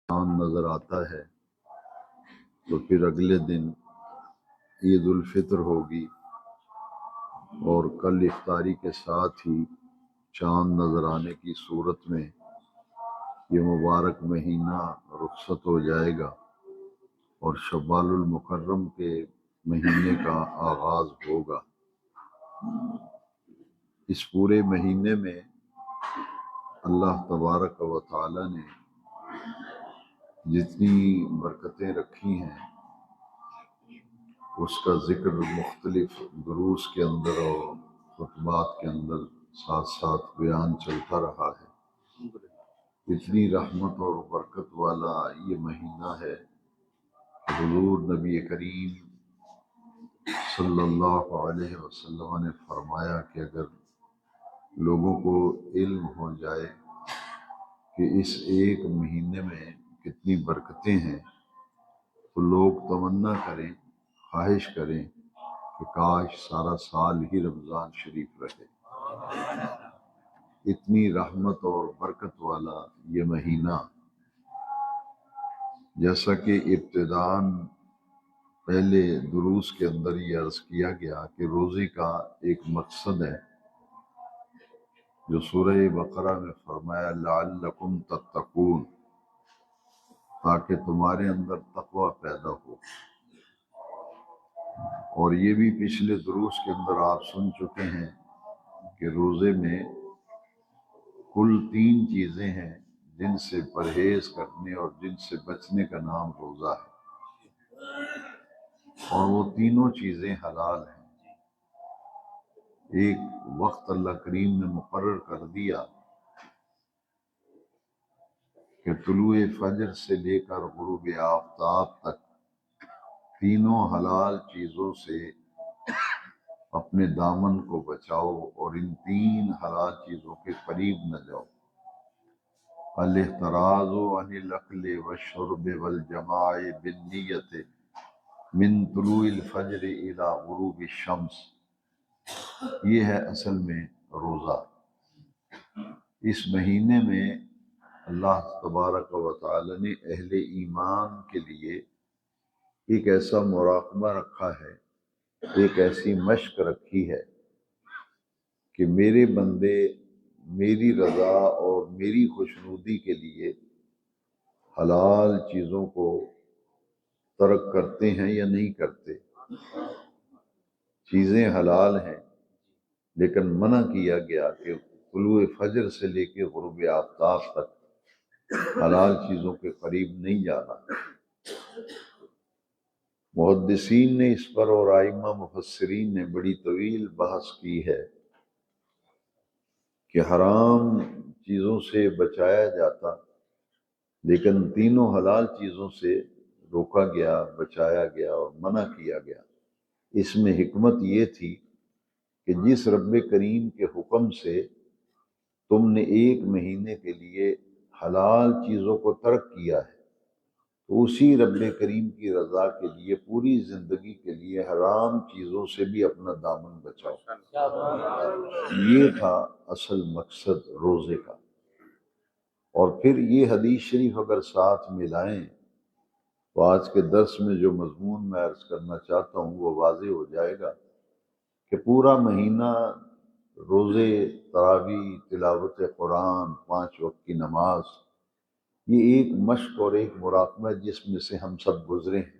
چاند نظر آتا ہے تو پھر اگلے دن عید الفطر ہوگی اور کل افطاری کے ساتھ ہی چاند نظر آنے کی صورت میں یہ مبارک مہینہ رخصت ہو جائے گا اور شوال المکرم کے مہینے کا آغاز ہوگا۔ اس پورے مہینے میں اللہ تبارک و تعالی نے جتنی برکتیں رکھی ہیں اس کا ذکر مختلف دروس کے اندر اور خطبات کے اندر ساتھ ساتھ بیان چلتا رہا ہے۔ اتنی رحمت اور برکت والا یہ مہینہ ہے کہ حضور نبی کریم صلی اللہ علیہ وسلم نے فرمایا کہ اگر لوگوں کو علم ہو جائے کہ اس ایک مہینے میں کتنی برکتیں ہیں تو لوگ تمنا کریں، خواہش کریں کہ کاش سارا سال ہی رمضان شریف رہے۔ اتنی رحمت اور برکت والا یہ مہینہ، جیسا کہ ابتداً پہلے دروس کے اندر یہ عرض کیا گیا کہ روزے کا ایک مقصد ہے جو سورہ بقرہ میں فرمایا لعلکم تتقون، تاکہ تمہارے اندر تقوی پیدا ہو۔ اور یہ بھی پچھلے دروس کے اندر آپ سن چکے ہیں کہ روزے میں کل 3 چیزیں ہیں جن سے پرہیز کرنے اور جن سے بچنے کا نام روزہ ہے، اور وہ تینوں چیزیں حلال ہیں۔ ایک وقت اللہ کریم نے مقرر کر دیا کہ طلوع فجر سے لے کر غروب آفتاب تک تینوں حلال چیزوں سے اپنے دامن کو بچاؤ اور ان 3 حلال چیزوں کے قریب نہ جاؤ۔ الاحتراز عن الاکل والشرب والجماع بالنیت من طلوع الفجر الى غروب الشمس، یہ ہے اصل میں روزہ۔ اس مہینے میں اللہ تبارک و تعالی نے اہل ایمان کے لیے ایک ایسا مراقبہ رکھا ہے، ایک ایسی مشق رکھی ہے کہ میرے بندے میری رضا اور میری خوشنودی کے لیے حلال چیزوں کو ترک کرتے ہیں یا نہیں کرتے۔ چیزیں حلال ہیں لیکن منع کیا گیا کہ طلوع فجر سے لے کے غروب آفتاب تک حلال چیزوں کے قریب نہیں جانا۔ محدثین نے اس پر اور ائمہ مفسرین نے بڑی طویل بحث کی ہے کہ حرام چیزوں سے بچایا جاتا لیکن تینوں حلال چیزوں سے روکا گیا، بچایا گیا اور منع کیا گیا۔ اس میں حکمت یہ تھی کہ جس رب کریم کے حکم سے تم نے ایک مہینے کے لیے حلال چیزوں کو ترک کیا ہے تو اسی رب کریم کی رضا کے لیے پوری زندگی کے لیے حرام چیزوں سے بھی اپنا دامن بچاؤ۔ یہ تھا اصل مقصد روزے کا۔ اور پھر یہ حدیث شریف اگر ساتھ ملائیں تو آج کے درس میں جو مضمون میں عرض کرنا چاہتا ہوں وہ واضح ہو جائے گا کہ پورا مہینہ روزے، تراویح، تلاوت قرآن، 5 وقت کی نماز، یہ ایک مشق اور ایک مراقبہ جس میں سے ہم سب گزرے ہیں۔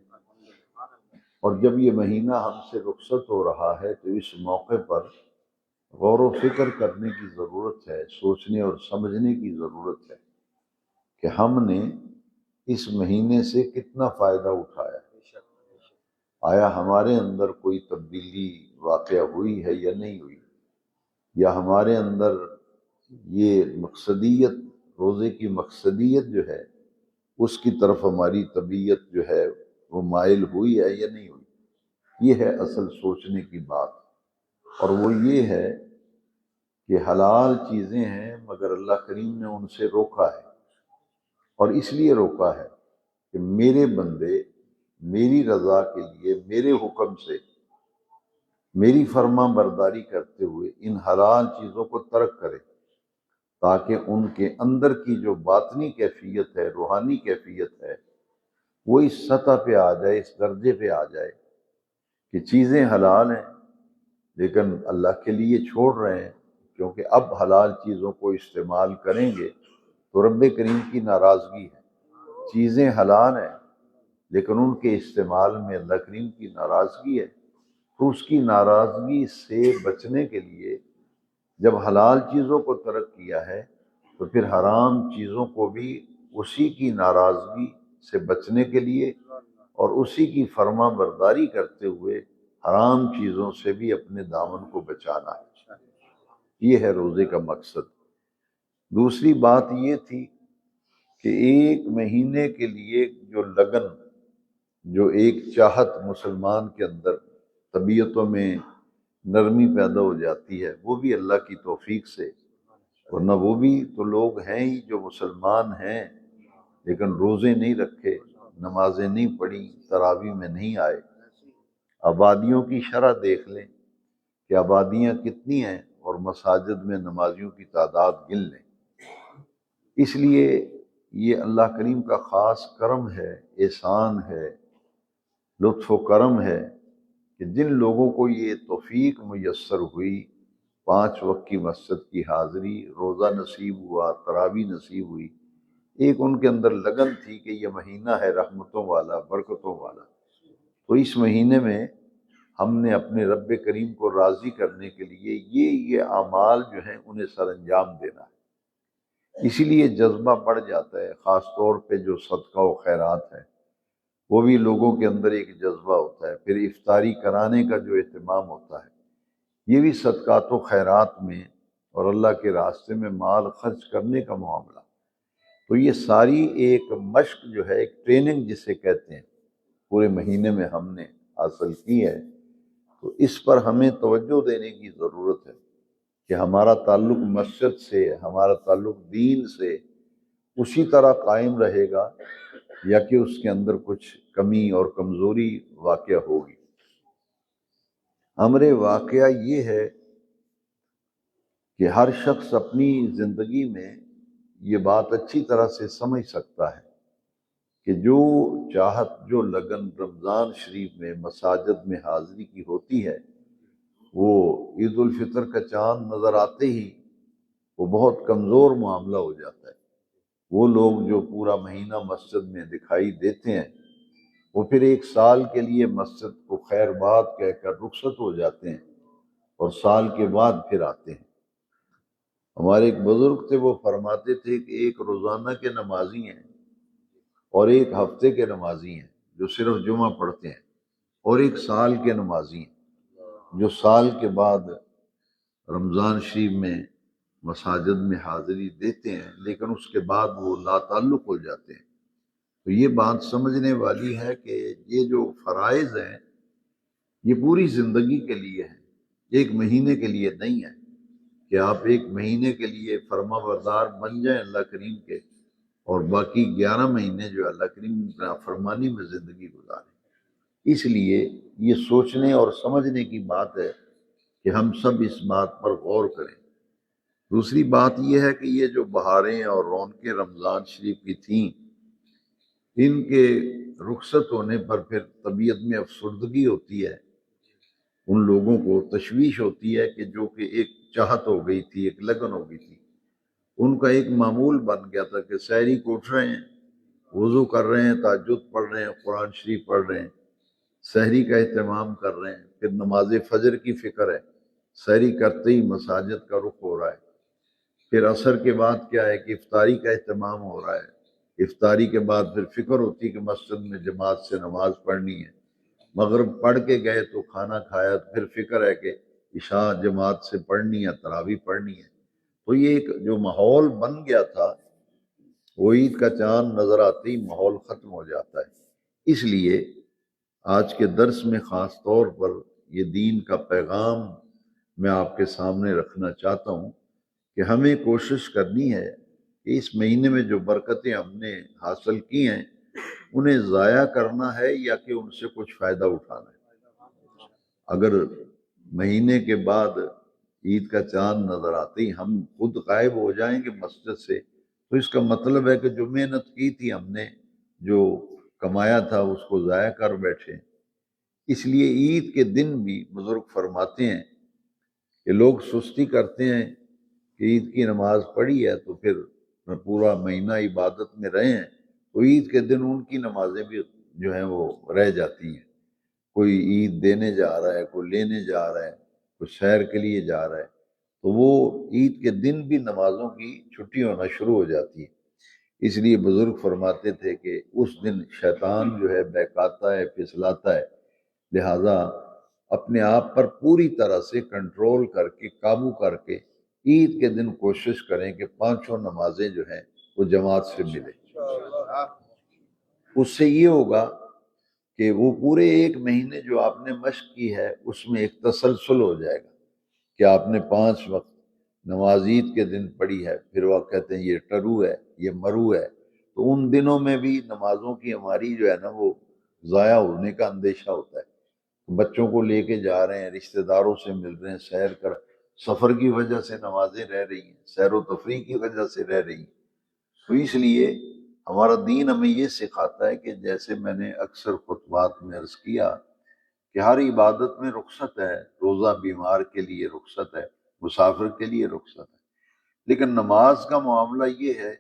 اور جب یہ مہینہ ہم سے رخصت ہو رہا ہے تو اس موقع پر غور و فکر کرنے کی ضرورت ہے، سوچنے اور سمجھنے کی ضرورت ہے کہ ہم نے اس مہینے سے کتنا فائدہ اٹھایا۔ آیا ہمارے اندر کوئی تبدیلی واقع ہوئی ہے یا نہیں ہوئی، یا ہمارے اندر یہ مقصدیت، روزے کی مقصدیت جو ہے اس کی طرف ہماری طبیعت جو ہے وہ مائل ہوئی ہے یا نہیں ہوئی۔ یہ ہے اصل سوچنے کی بات، اور وہ یہ ہے کہ حلال چیزیں ہیں مگر اللہ کریم نے ان سے روکا ہے، اور اس لیے روکا ہے کہ میرے بندے میری رضا کے لیے میرے حکم سے میری فرما برداری کرتے ہوئے ان حلال چیزوں کو ترک کریں۔ تاکہ ان کے اندر کی جو باطنی کیفیت ہے، روحانی کیفیت ہے، وہ اس سطح پہ آ جائے، اس درجے پہ آ جائے کہ چیزیں حلال ہیں لیکن اللہ کے لیے چھوڑ رہے ہیں، کیونکہ اب حلال چیزوں کو استعمال کریں گے تو رب کریم کی ناراضگی ہے۔ چیزیں حلال ہیں لیکن ان کے استعمال میں اللہ کریم کی ناراضگی ہے، تو اس کی ناراضگی سے بچنے کے لیے جب حلال چیزوں کو ترک کیا ہے تو پھر حرام چیزوں کو بھی اسی کی ناراضگی سے بچنے کے لیے اور اسی کی فرما برداری کرتے ہوئے حرام چیزوں سے بھی اپنے دامن کو بچانا ہے۔ یہ ہے روزے کا مقصد۔ دوسری بات یہ تھی کہ ایک مہینے کے لیے جو لگن، جو ایک چاہت مسلمان کے اندر طبیعتوں میں نرمی پیدا ہو جاتی ہے، وہ بھی اللہ کی توفیق سے، ورنہ وہ بھی تو لوگ ہیں ہی جو مسلمان ہیں لیکن روزے نہیں رکھے، نمازیں نہیں پڑھی، تراویح میں نہیں آئے۔ آبادیوں کی شرح دیکھ لیں کہ آبادیاں کتنی ہیں اور مساجد میں نمازیوں کی تعداد گن لیں۔ اس لیے یہ اللہ کریم کا خاص کرم ہے، احسان ہے، لطف و کرم ہے کہ جن لوگوں کو یہ توفیق میسر ہوئی، 5 وقت کی مسجد کی حاضری، روزہ نصیب ہوا، تراویح نصیب ہوئی، ایک ان کے اندر لگن تھی کہ یہ مہینہ ہے رحمتوں والا، برکتوں والا، تو اس مہینے میں ہم نے اپنے رب کریم کو راضی کرنے کے لیے یہ اعمال جو ہیں انہیں سر انجام دینا ہے۔ اسی لیے جذبہ بڑھ جاتا ہے، خاص طور پہ جو صدقہ و خیرات ہے وہ بھی لوگوں کے اندر ایک جذبہ ہوتا ہے۔ پھر افطاری کرانے کا جو اہتمام ہوتا ہے، یہ بھی صدقات و خیرات میں اور اللہ کے راستے میں مال خرچ کرنے کا معاملہ، تو یہ ساری ایک مشق جو ہے، ایک ٹریننگ جسے کہتے ہیں، پورے مہینے میں ہم نے حاصل کی ہے، تو اس پر ہمیں توجہ دینے کی ضرورت ہے کہ ہمارا تعلق مسجد سے، ہمارا تعلق دین سے اسی طرح قائم رہے گا یا کہ اس کے اندر کچھ کمی اور کمزوری واقع ہوگی۔ امر واقعہ یہ ہے کہ ہر شخص اپنی زندگی میں یہ بات اچھی طرح سے سمجھ سکتا ہے کہ جو چاہت، جو لگن رمضان شریف میں مساجد میں حاضری کی ہوتی ہے، وہ عید الفطر کا چاند نظر آتے ہی وہ بہت کمزور معاملہ ہو جاتا ہے۔ وہ لوگ جو پورا مہینہ مسجد میں دکھائی دیتے ہیں، وہ پھر ایک سال کے لیے مسجد کو خیر بات کہہ کر رخصت ہو جاتے ہیں اور سال کے بعد پھر آتے ہیں۔ ہمارے ایک بزرگ تھے، وہ فرماتے تھے کہ ایک روزانہ کے نمازی ہیں اور ایک ہفتے کے نمازی ہیں جو صرف جمعہ پڑھتے ہیں، اور ایک سال کے نمازی ہیں جو سال کے بعد رمضان شریف میں مساجد میں حاضری دیتے ہیں لیکن اس کے بعد وہ لا تعلق ہو جاتے ہیں۔ تو یہ بات سمجھنے والی ہے کہ یہ جو فرائض ہیں یہ پوری زندگی کے لیے ہیں، ایک مہینے کے لیے نہیں ہے کہ آپ ایک مہینے کے لیے فرما بردار بن جائیں اللہ کریم کے اور باقی 11 مہینے جو اللہ کریم فرمانی میں زندگی گزاریں۔ اس لیے یہ سوچنے اور سمجھنے کی بات ہے کہ ہم سب اس بات پر غور کریں۔ دوسری بات یہ ہے کہ یہ جو بہاریں اور رونقیں رمضان شریف کی تھیں، ان کے رخصت ہونے پر پھر طبیعت میں افسردگی ہوتی ہے، ان لوگوں کو تشویش ہوتی ہے کہ جو کہ ایک چاہت ہو گئی تھی، ایک لگن ہو گئی تھی، ان کا ایک معمول بن گیا تھا کہ سحری کو اٹھ رہے ہیں، وضو کر رہے ہیں، تہجد پڑھ رہے ہیں، قرآن شریف پڑھ رہے ہیں، سحری کا اہتمام کر رہے ہیں، پھر نماز فجر کی فکر ہے، سحری کرتے ہی مساجد کا رخ ہو رہا ہے، پھر عصر کے بعد کیا ہے کہ افطاری کا اہتمام ہو رہا ہے، افطاری کے بعد پھر فکر ہوتی ہے کہ مسجد میں جماعت سے نماز پڑھنی ہے، مغرب پڑھ کے گئے تو کھانا کھایا، پھر فکر ہے کہ عشاء جماعت سے پڑھنی ہے، تراویح پڑھنی ہے۔ تو یہ ایک جو ماحول بن گیا تھا، وہ عید کا چاند نظر آتے ہی ماحول ختم ہو جاتا ہے۔ اس لیے آج کے درس میں خاص طور پر یہ دین کا پیغام میں آپ کے سامنے رکھنا چاہتا ہوں کہ ہمیں کوشش کرنی ہے کہ اس مہینے میں جو برکتیں ہم نے حاصل کی ہیں انہیں ضائع کرنا ہے یا کہ ان سے کچھ فائدہ اٹھانا ہے۔ اگر مہینے کے بعد عید کا چاند نظر آتے ہی ہم خود غائب ہو جائیں گے مسجد سے، تو اس کا مطلب ہے کہ جو محنت کی تھی ہم نے، جو کمایا تھا، اس کو ضائع کر بیٹھے۔ اس لیے عید کے دن بھی بزرگ فرماتے ہیں کہ لوگ سستی کرتے ہیں کہ عید کی نماز پڑھی ہے تو پھر پورا مہینہ عبادت میں رہے ہیں، تو عید کے دن ان کی نمازیں بھی جو ہیں وہ رہ جاتی ہیں۔ کوئی عید دینے جا رہا ہے، کوئی لینے جا رہا ہے، کوئی سیر کے لیے جا رہا ہے، تو وہ عید کے دن بھی نمازوں کی چھٹی ہونا شروع ہو جاتی ہے۔ اس لیے بزرگ فرماتے تھے کہ اس دن شیطان جو ہے بہکاتا ہے، پھسلاتا ہے، لہٰذا اپنے آپ پر پوری طرح سے کنٹرول کر کے، قابو کر کے عید کے دن کوشش کریں کہ پانچوں نمازیں جو ہیں وہ جماعت سے ملیں۔ اس سے یہ ہوگا کہ وہ پورے ایک مہینے جو آپ نے مشق کی ہے اس میں ایک تسلسل ہو جائے گا کہ آپ نے 5 وقت نماز عید کے دن پڑھی ہے، پھر وہ کہتے ہیں یہ ٹرو ہے، یہ مرو ہے، تو ان دنوں میں بھی نمازوں کی ہماری جو ہے نا وہ ضائع ہونے کا اندیشہ ہوتا ہے۔ بچوں کو لے کے جا رہے ہیں، رشتہ داروں سے مل رہے ہیں، سیر کر، سفر کی وجہ سے نمازیں رہ رہی ہیں، سیر و تفریح کی وجہ سے رہ رہی ہیں۔ تو اس لیے ہمارا دین ہمیں یہ سکھاتا ہے کہ جیسے میں نے اکثر خطبات میں عرض کیا کہ ہر عبادت میں رخصت ہے، روزہ بیمار کے لیے رخصت ہے، مسافر کے لیے رخصت ہے، لیکن نماز کا معاملہ یہ ہے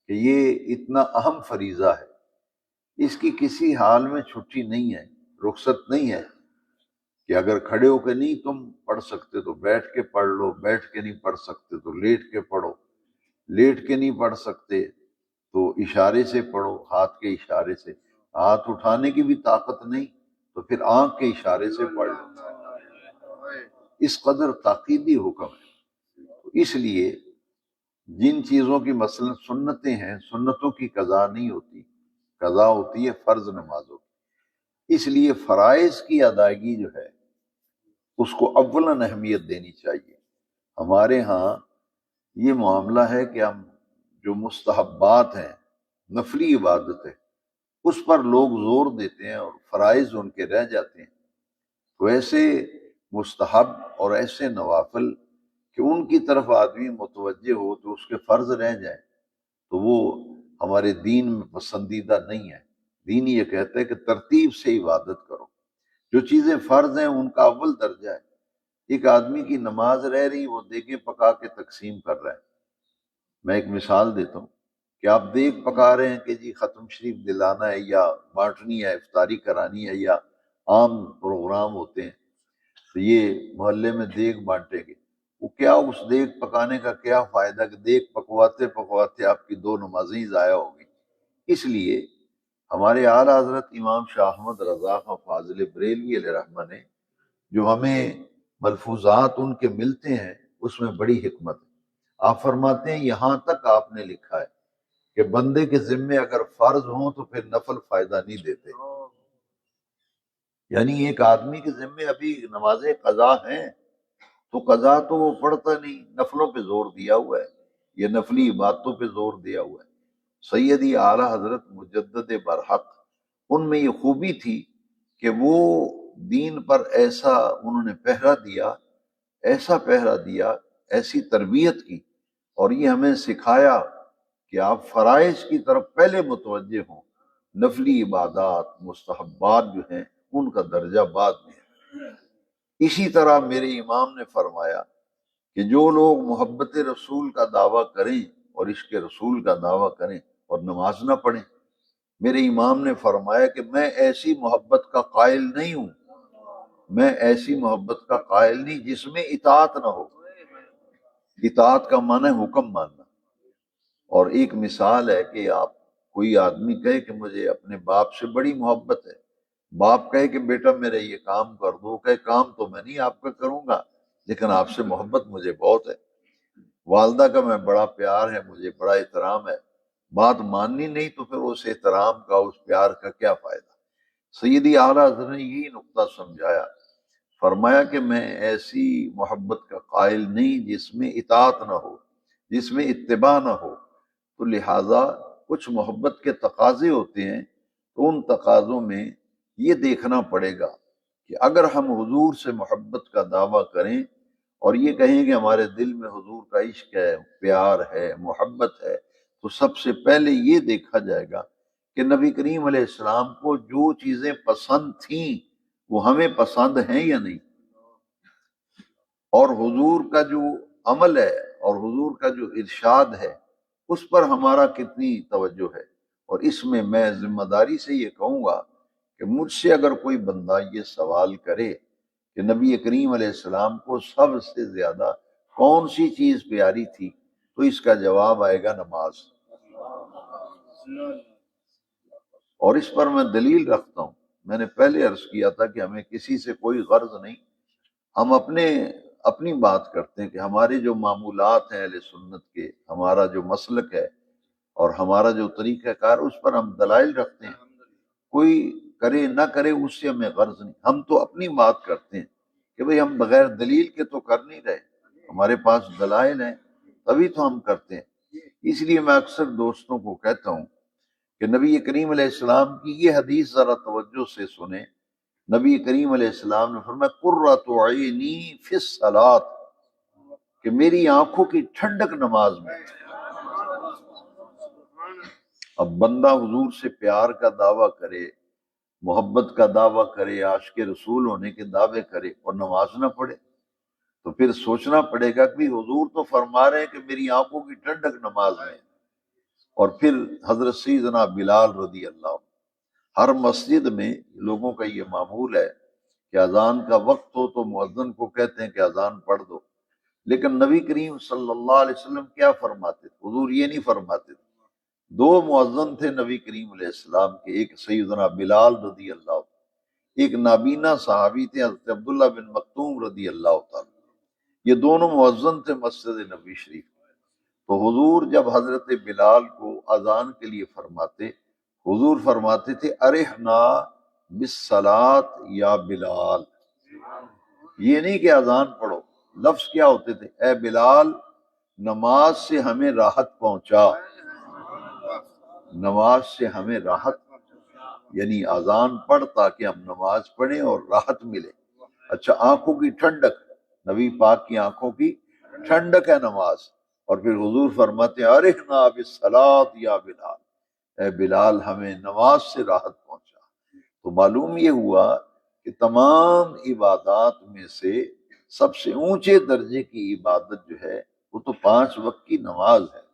کہ یہ اتنا اہم فریضہ ہے، اس کی کسی حال میں چھٹی نہیں ہے، رخصت نہیں ہے کہ اگر کھڑے ہو کے نہیں تم پڑھ سکتے تو بیٹھ کے پڑھ لو، بیٹھ کے نہیں پڑھ سکتے تو لیٹ کے پڑھو، لیٹ کے نہیں پڑھ سکتے تو اشارے سے پڑھو، ہاتھ کے اشارے سے، ہاتھ اٹھانے کی بھی طاقت نہیں تو پھر آنکھ کے اشارے سے پڑھ لو۔ اس قدر تاکیدی حکم ہے۔ تو اس لیے جن چیزوں کی مثلا سنتیں ہیں، سنتوں کی قضا نہیں ہوتی، قضا ہوتی ہے فرض نمازوں کی۔ اس لیے فرائض کی ادائیگی جو ہے اس کو اولاً اہمیت دینی چاہیے۔ ہمارے ہاں یہ معاملہ ہے کہ ہم جو مستحبات ہیں، نفلی عبادت ہے، اس پر لوگ زور دیتے ہیں اور فرائض ان کے رہ جاتے ہیں۔ تو ایسے مستحب اور ایسے نوافل کہ ان کی طرف آدمی متوجہ ہو تو اس کے فرض رہ جائیں، تو وہ ہمارے دین میں پسندیدہ نہیں ہے۔ دین یہ کہتا ہے کہ ترتیب سے عبادت کرو، جو چیزیں فرض ہیں ان کا اول درجہ ہے۔ ایک آدمی کی نماز رہ رہی، وہ دیگیں پکا کے تقسیم کر رہا ہے۔ میں ایک مثال دیتا ہوں کہ آپ دیگ پکا رہے ہیں کہ جی ختم شریف دلانا ہے یا بانٹنی ہے، افطاری کرانی ہے یا عام پروگرام ہوتے ہیں، تو یہ محلے میں دیگ بانٹیں گے، وہ کیا اس دیگ پکانے کا کیا فائدہ کہ دیگ پکواتے پکواتے آپ کی 2 نمازیں ضائع ہو گئی۔ اس لیے ہمارے اعلیٰ حضرت امام شاہ احمد رضا خان فاضل بریلوی علیہ رحمہ نے جو ہمیں ملفوظات ان کے ملتے ہیں اس میں بڑی حکمت ہے۔ آپ فرماتے ہیں یہاں تک آپ نے لکھا ہے کہ بندے کے ذمے اگر فرض ہوں تو پھر نفل فائدہ نہیں دیتے، یعنی ایک آدمی کے ذمے ابھی نمازیں قضا ہیں تو قضا تو وہ پڑھتا نہیں، نفلوں پہ زور دیا ہوا ہے، یہ نفلی عبادتوں پہ زور دیا ہوا ہے۔ سیدی اعلیٰ حضرت مجدد برحق، ان میں یہ خوبی تھی کہ وہ دین پر ایسا انہوں نے پہرا دیا، ایسا پہرا دیا، ایسی تربیت کی، اور یہ ہمیں سکھایا کہ آپ فرائض کی طرف پہلے متوجہ ہوں، نفلی عبادات مستحبات جو ہیں ان کا درجہ بعد میں ہے۔ اسی طرح میرے امام نے فرمایا کہ جو لوگ محبت رسول کا دعویٰ کریں اور عشق رسول کا دعویٰ کریں اور نماز نہ پڑھیں، میرے امام نے فرمایا کہ میں ایسی محبت کا قائل نہیں ہوں، میں ایسی محبت کا قائل نہیں جس میں اطاعت نہ ہو۔ اطاعت کا معنی ہے حکم ماننا۔ اور ایک مثال ہے کہ آپ کوئی آدمی کہے کہ مجھے اپنے باپ سے بڑی محبت ہے، باپ کہے کہ بیٹا میرا یہ کام کر دو، کہے کام تو میں نہیں آپ کا کروں گا لیکن آپ سے محبت مجھے بہت ہے، والدہ کا میں بڑا پیار ہے، مجھے بڑا احترام ہے، بات ماننی نہیں تو پھر اس احترام کا، اس پیار کا کیا فائدہ۔ سیدی اعلیٰ حضرت نے یہی نقطہ سمجھایا، فرمایا کہ میں ایسی محبت کا قائل نہیں جس میں اطاعت نہ ہو، جس میں اتباع نہ ہو۔ تو لہٰذا کچھ محبت کے تقاضے ہوتے ہیں، تو ان تقاضوں میں یہ دیکھنا پڑے گا کہ اگر ہم حضور سے محبت کا دعویٰ کریں اور یہ کہیں کہ ہمارے دل میں حضور کا عشق ہے، پیار ہے، محبت ہے، تو سب سے پہلے یہ دیکھا جائے گا کہ نبی کریم علیہ السلام کو جو چیزیں پسند تھیں وہ ہمیں پسند ہیں یا نہیں، اور حضور کا جو عمل ہے اور حضور کا جو ارشاد ہے اس پر ہمارا کتنی توجہ ہے۔ اور اس میں ذمہ داری سے یہ کہوں گا کہ مجھ سے اگر کوئی بندہ یہ سوال کرے کہ نبی کریم علیہ السلام کو سب سے زیادہ کون سی چیز پیاری تھی، تو اس کا جواب آئے گا نماز۔ اور اس پر میں دلیل رکھتا ہوں، میں نے پہلے عرض کیا تھا کہ ہمیں کسی سے کوئی غرض نہیں، ہم اپنی بات کرتے ہیں کہ ہمارے جو معمولات ہیں اہل سنت کے، ہمارا جو مسلک ہے اور ہمارا جو طریقہ کار، اس پر ہم دلائل رکھتے ہیں، کوئی کرے نہ کرے اس سے ہمیں غرض نہیں، ہم تو اپنی بات کرتے ہیں کہ بھئی ہم بغیر دلیل کے تو کر نہیں رہے، ہمارے پاس دلائل ہیں تبھی تو ہم کرتے ہیں۔ اس لیے میں اکثر دوستوں کو کہتا ہوں کہ نبی کریم علیہ السلام کی یہ حدیث ذرا توجہ سے سنیں۔ نبی کریم علیہ السلام نے فرمایا قرۃ عینی فی الصلاۃ، کہ میری آنکھوں کی ٹھنڈک نماز میں۔ اب بندہ حضور سے پیار کا دعویٰ کرے، محبت کا دعویٰ کرے، عاشق رسول ہونے کے دعوے کرے اور نماز نہ پڑھے، تو پھر سوچنا پڑے گا کہ حضور تو فرما رہے ہیں کہ میری آنکھوں کی ٹھنڈک نماز میں۔ اور پھر حضرت سیدنا بلال رضی اللہ عنہ، ہر مسجد میں لوگوں کا یہ معمول ہے کہ اذان کا وقت ہو تو مؤذن کو کہتے ہیں کہ اذان پڑھ دو، لیکن نبی کریم صلی اللہ علیہ وسلم کیا فرماتے تھے؟ حضور یہ نہیں فرماتے تھے۔ دو مؤذن تھے نبی کریم علیہ السلام کے، ایک سیدنا بلال رضی اللہ عنہ، ایک نابینا صحابی تھے حضرت عبداللہ بن مکتوم رضی اللہ تعالیٰ، یہ دونوں مؤذن تھے مسجد نبی شریف۔ تو حضور جب حضرت بلال کو اذان کے لیے فرماتے، حضور فرماتے تھے ارحنا بالصلاۃ یا بلال، یہ نہیں کہ اذان پڑھو، لفظ کیا ہوتے تھے؟ اے بلال نماز سے ہمیں راحت پہنچا، نماز سے ہمیں راحت، یعنی اذان پڑھ تاکہ ہم نماز پڑھیں اور راحت ملے۔ اچھا، آنکھوں کی ٹھنڈک، نبی پاک کی آنکھوں کی ٹھنڈک ہے نماز، اور پھر حضور فرماتے ہیں ارحنا بالصلاۃ یا بلال، اے بلال ہمیں نماز سے راحت پہنچا۔ تو معلوم یہ ہوا کہ تمام عبادات میں سے سب سے اونچے درجے کی عبادت جو ہے وہ تو 5 وقت کی نماز ہے،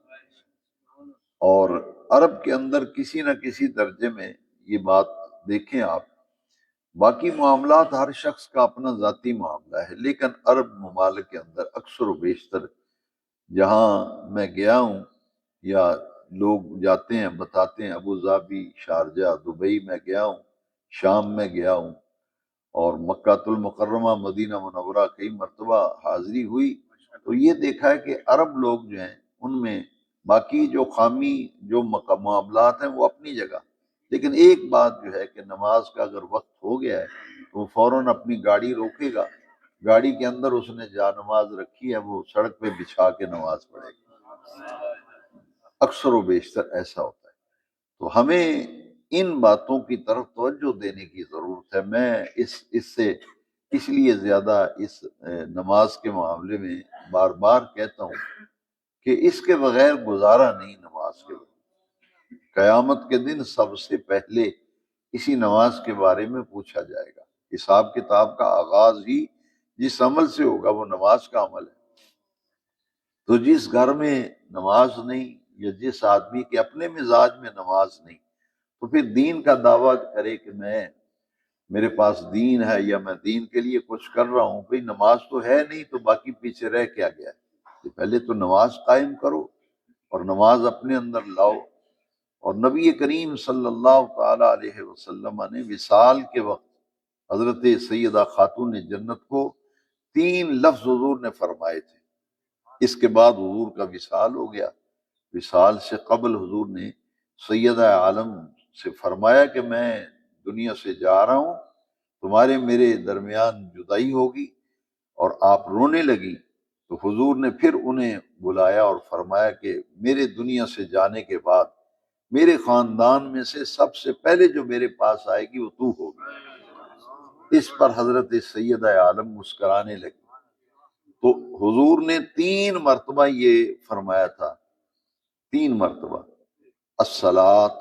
اور عرب کے اندر کسی نہ کسی درجے میں یہ بات دیکھیں آپ، باقی معاملات ہر شخص کا اپنا ذاتی معاملہ ہے، لیکن عرب ممالک کے اندر اکثر و بیشتر جہاں میں گیا ہوں یا لوگ جاتے ہیں بتاتے ہیں، ابو ظبی، شارجہ، دبئی میں گیا ہوں، شام میں گیا ہوں، اور مکہ المکرمہ، مدینہ منورہ کئی مرتبہ حاضری ہوئی، تو یہ دیکھا ہے کہ عرب لوگ جو ہیں ان میں باقی جو خامی جو معاملات ہیں وہ اپنی جگہ، لیکن ایک بات جو ہے کہ نماز کا اگر وقت ہو گیا ہے تو وہ فوراً اپنی گاڑی روکے گا، گاڑی کے اندر اس نے جا نماز رکھی ہے وہ سڑک پہ بچھا کے نماز پڑھے گا، اکثر و بیشتر ایسا ہوتا ہے۔ تو ہمیں ان باتوں کی طرف توجہ دینے کی ضرورت ہے۔ میں اس لیے زیادہ اس نماز کے معاملے میں بار بار کہتا ہوں کہ اس کے بغیر گزارا نہیں، نماز کے بغیر۔ قیامت کے دن سب سے پہلے اسی نماز کے بارے میں پوچھا جائے گا، حساب کتاب کا آغاز ہی جس عمل سے ہوگا وہ نماز کا عمل ہے۔ تو جس گھر میں نماز نہیں، یا جس آدمی کے اپنے مزاج میں نماز نہیں، تو پھر دین کا دعویٰ کرے کہ میرے پاس دین ہے یا میں دین کے لیے کچھ کر رہا ہوں، بھئی نماز تو ہے نہیں تو باقی پیچھے رہ کیا گیا ہے؟ پہلے تو نماز قائم کرو اور نماز اپنے اندر لاؤ۔ اور نبی کریم صلی اللہ تعالی علیہ وسلم نے وصال کے وقت حضرت سیدہ خاتون جنت کو 3 لفظ حضور نے فرمائے تھے۔ اس کے بعد حضور کا وصال ہو گیا، وصال سے قبل حضور نے سیدہ عالم سے فرمایا کہ میں دنیا سے جا رہا ہوں، تمہارے میرے درمیان جدائی ہوگی، اور آپ رونے لگی، تو حضور نے پھر انہیں بلایا اور فرمایا کہ میرے دنیا سے جانے کے بعد میرے خاندان میں سے سب سے پہلے جو میرے پاس آئے گی وہ تو ہوگی۔ اس پر حضرت سیدہ عالم مسکرانے لگی۔ تو حضور نے 3 مرتبہ یہ فرمایا تھا، 3 مرتبہ، الصلاۃ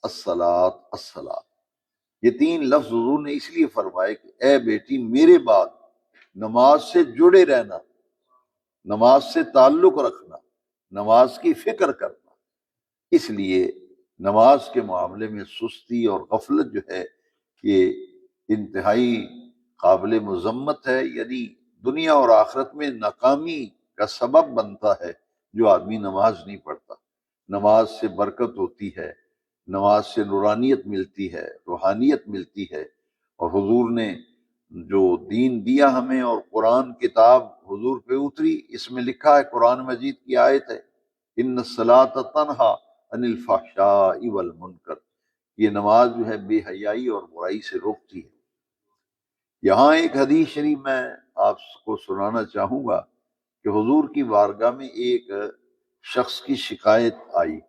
الصلاۃ الصلاۃ۔ یہ 3 لفظ حضور نے اس لیے فرمائے کہ اے بیٹی میرے بعد نماز سے جڑے رہنا، نماز سے تعلق رکھنا، نماز کی فکر کرنا۔ اس لیے نماز کے معاملے میں سستی اور غفلت جو ہے یہ انتہائی قابل مذمت ہے، یعنی دنیا اور آخرت میں ناکامی کا سبب بنتا ہے جو آدمی نماز نہیں پڑھتا۔ نماز سے برکت ہوتی ہے، نماز سے نورانیت ملتی ہے، روحانیت ملتی ہے، اور حضور نے جو دین دیا ہمیں اور قرآن کتاب حضور پہ اتری، اس میں لکھا ہے، قرآن مجید کی آیت ہے، ان الصلاۃ تنہا عن الفحشاء والمنکر، یہ نماز جو ہے بے حیائی اور برائی سے روکتی ہے۔ یہاں ایک حدیث شریف میں آپ کو سنانا چاہوں گا کہ حضور کی بارگاہ میں ایک شخص کی شکایت آئی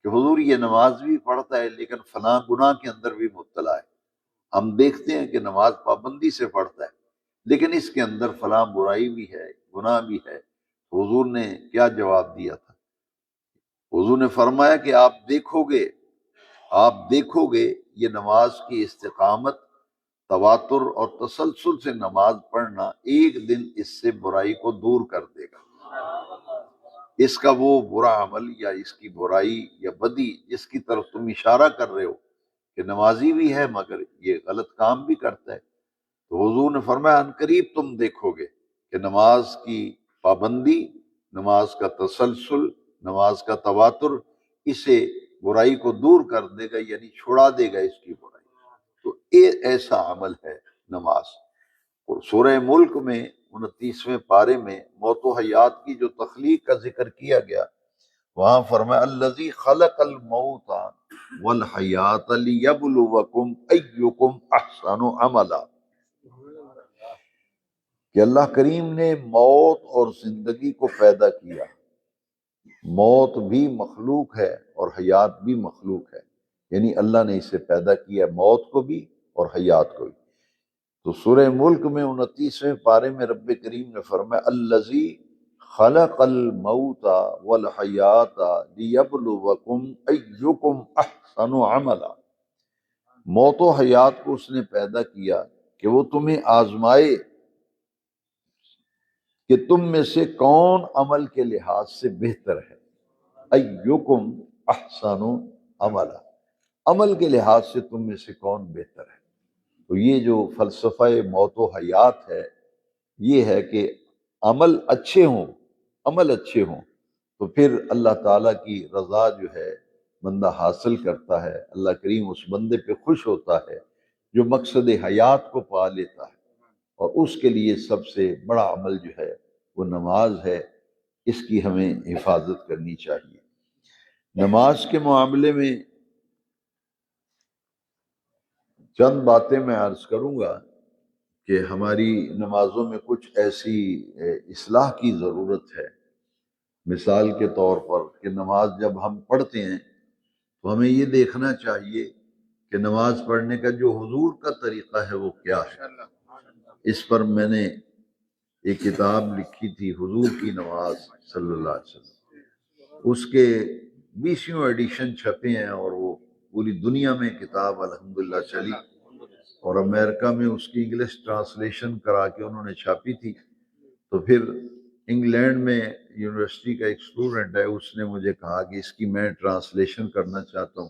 کہ حضور یہ نماز بھی پڑھتا ہے لیکن فلاں گناہ کے اندر بھی مبتلا ہے۔ ہم دیکھتے ہیں کہ نماز پابندی سے پڑھتا ہے لیکن اس کے اندر فلاں برائی بھی ہے، گناہ بھی ہے۔ حضور نے کیا جواب دیا تھا؟ حضور نے فرمایا کہ آپ دیکھو گے یہ نماز کی استقامت، تواتر اور تسلسل سے نماز پڑھنا ایک دن اس سے برائی کو دور کر دے گا۔ اس کا وہ برا عمل یا اس کی برائی یا بدی جس کی طرف تم اشارہ کر رہے ہو کہ نمازی بھی ہے مگر یہ غلط کام بھی کرتا ہے، تو حضور نے فرمایا عنقریب تم دیکھو گے کہ نماز کی پابندی، نماز کا تسلسل، نماز کا تواتر اسے برائی کو دور کر دے گا، یعنی چھڑا دے گا اس کی برائی۔ تو یہ ایسا عمل ہے نماز۔ اور سورہ ملک میں 29ویں پارے میں موت و حیات کی جو تخلیق کا ذکر کیا گیا، وہاں فرمایا الذی خلق الموت والحیات لیبلوکم ایکم احسن عملا، کہ اللہ کریم نے موت اور زندگی کو پیدا کیا۔ موت بھی مخلوق ہے اور حیات بھی مخلوق ہے، یعنی اللہ نے اسے پیدا کیا، موت کو بھی اور حیات کو بھی۔ تو سورہ ملک میں 29ویں پارے میں رب کریم نے فرمایا الذی خلق الموت والحیات لیبلوکم ایکم احسن عملا، موت و حیات کو اس نے پیدا کیا کہ وہ تمہیں آزمائے کہ تم میں سے کون عمل کے لحاظ سے بہتر ہے۔ ایکم احسن عملا، عمل کے لحاظ سے تم میں سے کون بہتر ہے۔ تو یہ جو فلسفہ موت و حیات ہے یہ ہے کہ عمل اچھے ہوں تو پھر اللہ تعالیٰ کی رضا جو ہے بندہ حاصل کرتا ہے، اللہ کریم اس بندے پہ خوش ہوتا ہے جو مقصد حیات کو پا لیتا ہے، اور اس کے لیے سب سے بڑا عمل جو ہے وہ نماز ہے، اس کی ہمیں حفاظت کرنی چاہیے۔ نماز کے معاملے میں چند باتیں میں عرض کروں گا کہ ہماری نمازوں میں کچھ ایسی اصلاح کی ضرورت ہے۔ مثال کے طور پر کہ نماز جب ہم پڑھتے ہیں تو ہمیں یہ دیکھنا چاہیے کہ نماز پڑھنے کا جو حضور کا طریقہ ہے وہ کیا ہے۔ اس پر میں نے ایک کتاب لکھی تھی، حضور کی نماز صلی اللہ علیہ وسلم، اس کے 20 ایڈیشن چھپے ہیں اور وہ پوری دنیا میں کتاب الحمدللہ چلی، اور امریکہ میں اس کی انگلش ٹرانسلیشن کرا کے انہوں نے چھاپی تھی۔ تو پھر انگلینڈ میں یونیورسٹی کا ایک اسٹوڈنٹ ہے، اس نے مجھے کہا کہ اس کی میں ٹرانسلیشن کرنا چاہتا ہوں،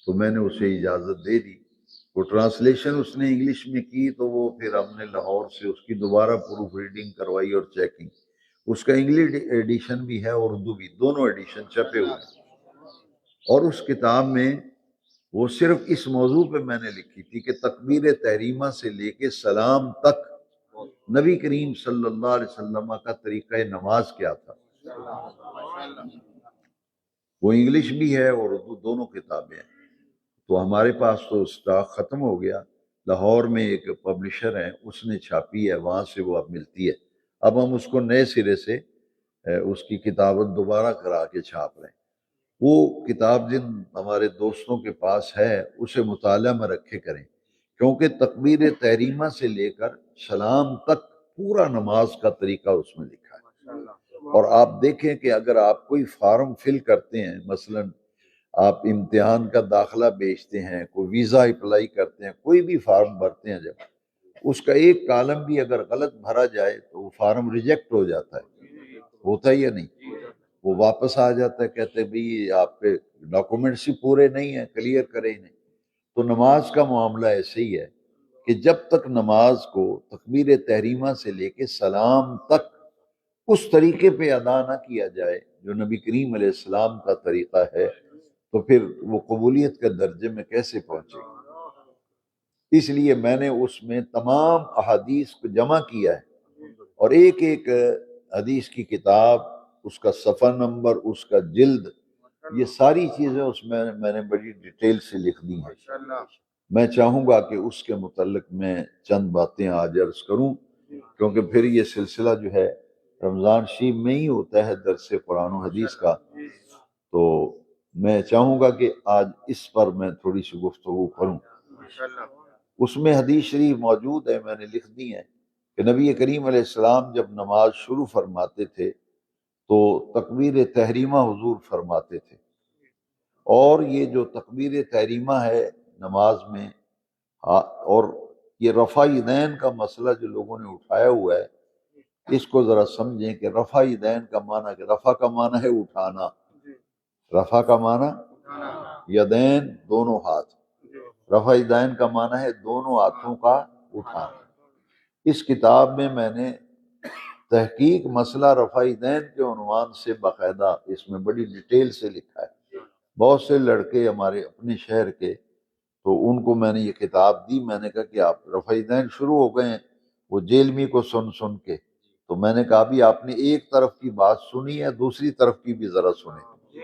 تو میں نے اسے اجازت دے دی۔ وہ ٹرانسلیشن اس نے انگلش میں کی تو وہ پھر ہم نے لاہور سے اس کی دوبارہ پروف ریڈنگ کروائی اور چیکنگ۔ اس کا انگلش ایڈیشن بھی ہے اور اردو بھی، دونوں ایڈیشن چھپے ہوئے ہیں۔ اور اس کتاب میں وہ صرف اس موضوع پہ میں نے لکھی تھی کہ تکبیر تحریمہ سے لے کے سلام تک نبی کریم صلی اللہ علیہ وسلم کا طریقہ نماز کیا تھا۔ وہ انگلش بھی ہے اور اردو، دونوں کتابیں ہیں۔ تو ہمارے پاس تو سٹاک ختم ہو گیا، لاہور میں ایک پبلشر ہیں اس نے چھاپی ہے، وہاں سے وہ اب ملتی ہے۔ اب ہم اس کو نئے سرے سے اس کی کتابت دوبارہ کرا کے چھاپ رہے ہیں۔ وہ کتاب جن ہمارے دوستوں کے پاس ہے اسے مطالعہ میں رکھے کریں، کیونکہ تکبیر تحریمہ سے لے کر سلام تک پورا نماز کا طریقہ اس میں لکھا ہے۔ اور آپ دیکھیں کہ اگر آپ کوئی فارم فل کرتے ہیں، مثلا آپ امتحان کا داخلہ بیچتے ہیں، کوئی ویزا اپلائی کرتے ہیں، کوئی بھی فارم بھرتے ہیں، جب اس کا ایک کالم بھی اگر غلط بھرا جائے تو وہ فارم ریجیکٹ ہو جاتا ہے، ہوتا ہی یا نہیں؟ وہ واپس آ جاتا ہے، کہتے ہیں بھئی آپ کے ڈاکومنٹس ہی پورے نہیں ہیں، کلیئر کریں انہیں۔ تو نماز کا معاملہ ایسے ہی ہے کہ جب تک نماز کو تکبیر تحریمہ سے لے کے سلام تک اس طریقے پہ ادا نہ کیا جائے جو نبی کریم علیہ السلام کا طریقہ ہے، تو پھر وہ قبولیت کے درجے میں کیسے پہنچے گا؟ اس لیے میں نے اس میں تمام احادیث کو جمع کیا ہے، اور ایک ایک حدیث کی کتاب، اس کا صفحہ نمبر، اس کا جلد، یہ ساری چیزیں اس میں نے بڑی ڈیٹیل سے لکھ دی ہیں۔ میں چاہوں گا کہ اس کے متعلق میں چند باتیں آج عرض کروں، کیونکہ پھر یہ سلسلہ جو ہے رمضان شریف میں ہی ہوتا ہے درس قرآن و حدیث کا، تو میں چاہوں گا کہ آج اس پر میں تھوڑی سی گفتگو کروں۔ اس میں حدیث شریف موجود ہے، میں نے لکھ دی ہیں کہ نبی کریم علیہ السلام جب نماز شروع فرماتے تھے تو تکبیر تحریمہ حضور فرماتے تھے، اور یہ جو تکبیر تحریمہ ہے نماز میں، اور یہ رفع یدین کا مسئلہ جو لوگوں نے اٹھایا ہوا ہے، اس کو ذرا سمجھیں کہ رفع یدین کا معنی، کہ رفع کا معنی ہے اٹھانا، رفع کا معنی یدین دونوں ہاتھ، رفع یدین کا معنی ہے دونوں ہاتھوں کا اٹھانا۔ اس کتاب میں نے تحقیق مسئلہ رفع یدین کے عنوان سے باقاعدہ اس میں بڑی ڈیٹیل سے لکھا ہے۔ بہت سے لڑکے ہمارے اپنے شہر کے، تو ان کو میں نے یہ کتاب دی، میں نے کہا کہ آپ رفع یدین شروع ہو گئے ہیں وہ جیلمی کو سن کے، تو میں نے کہا بھی آپ نے ایک طرف کی بات سنی ہے، دوسری طرف کی بھی ذرا سنیں۔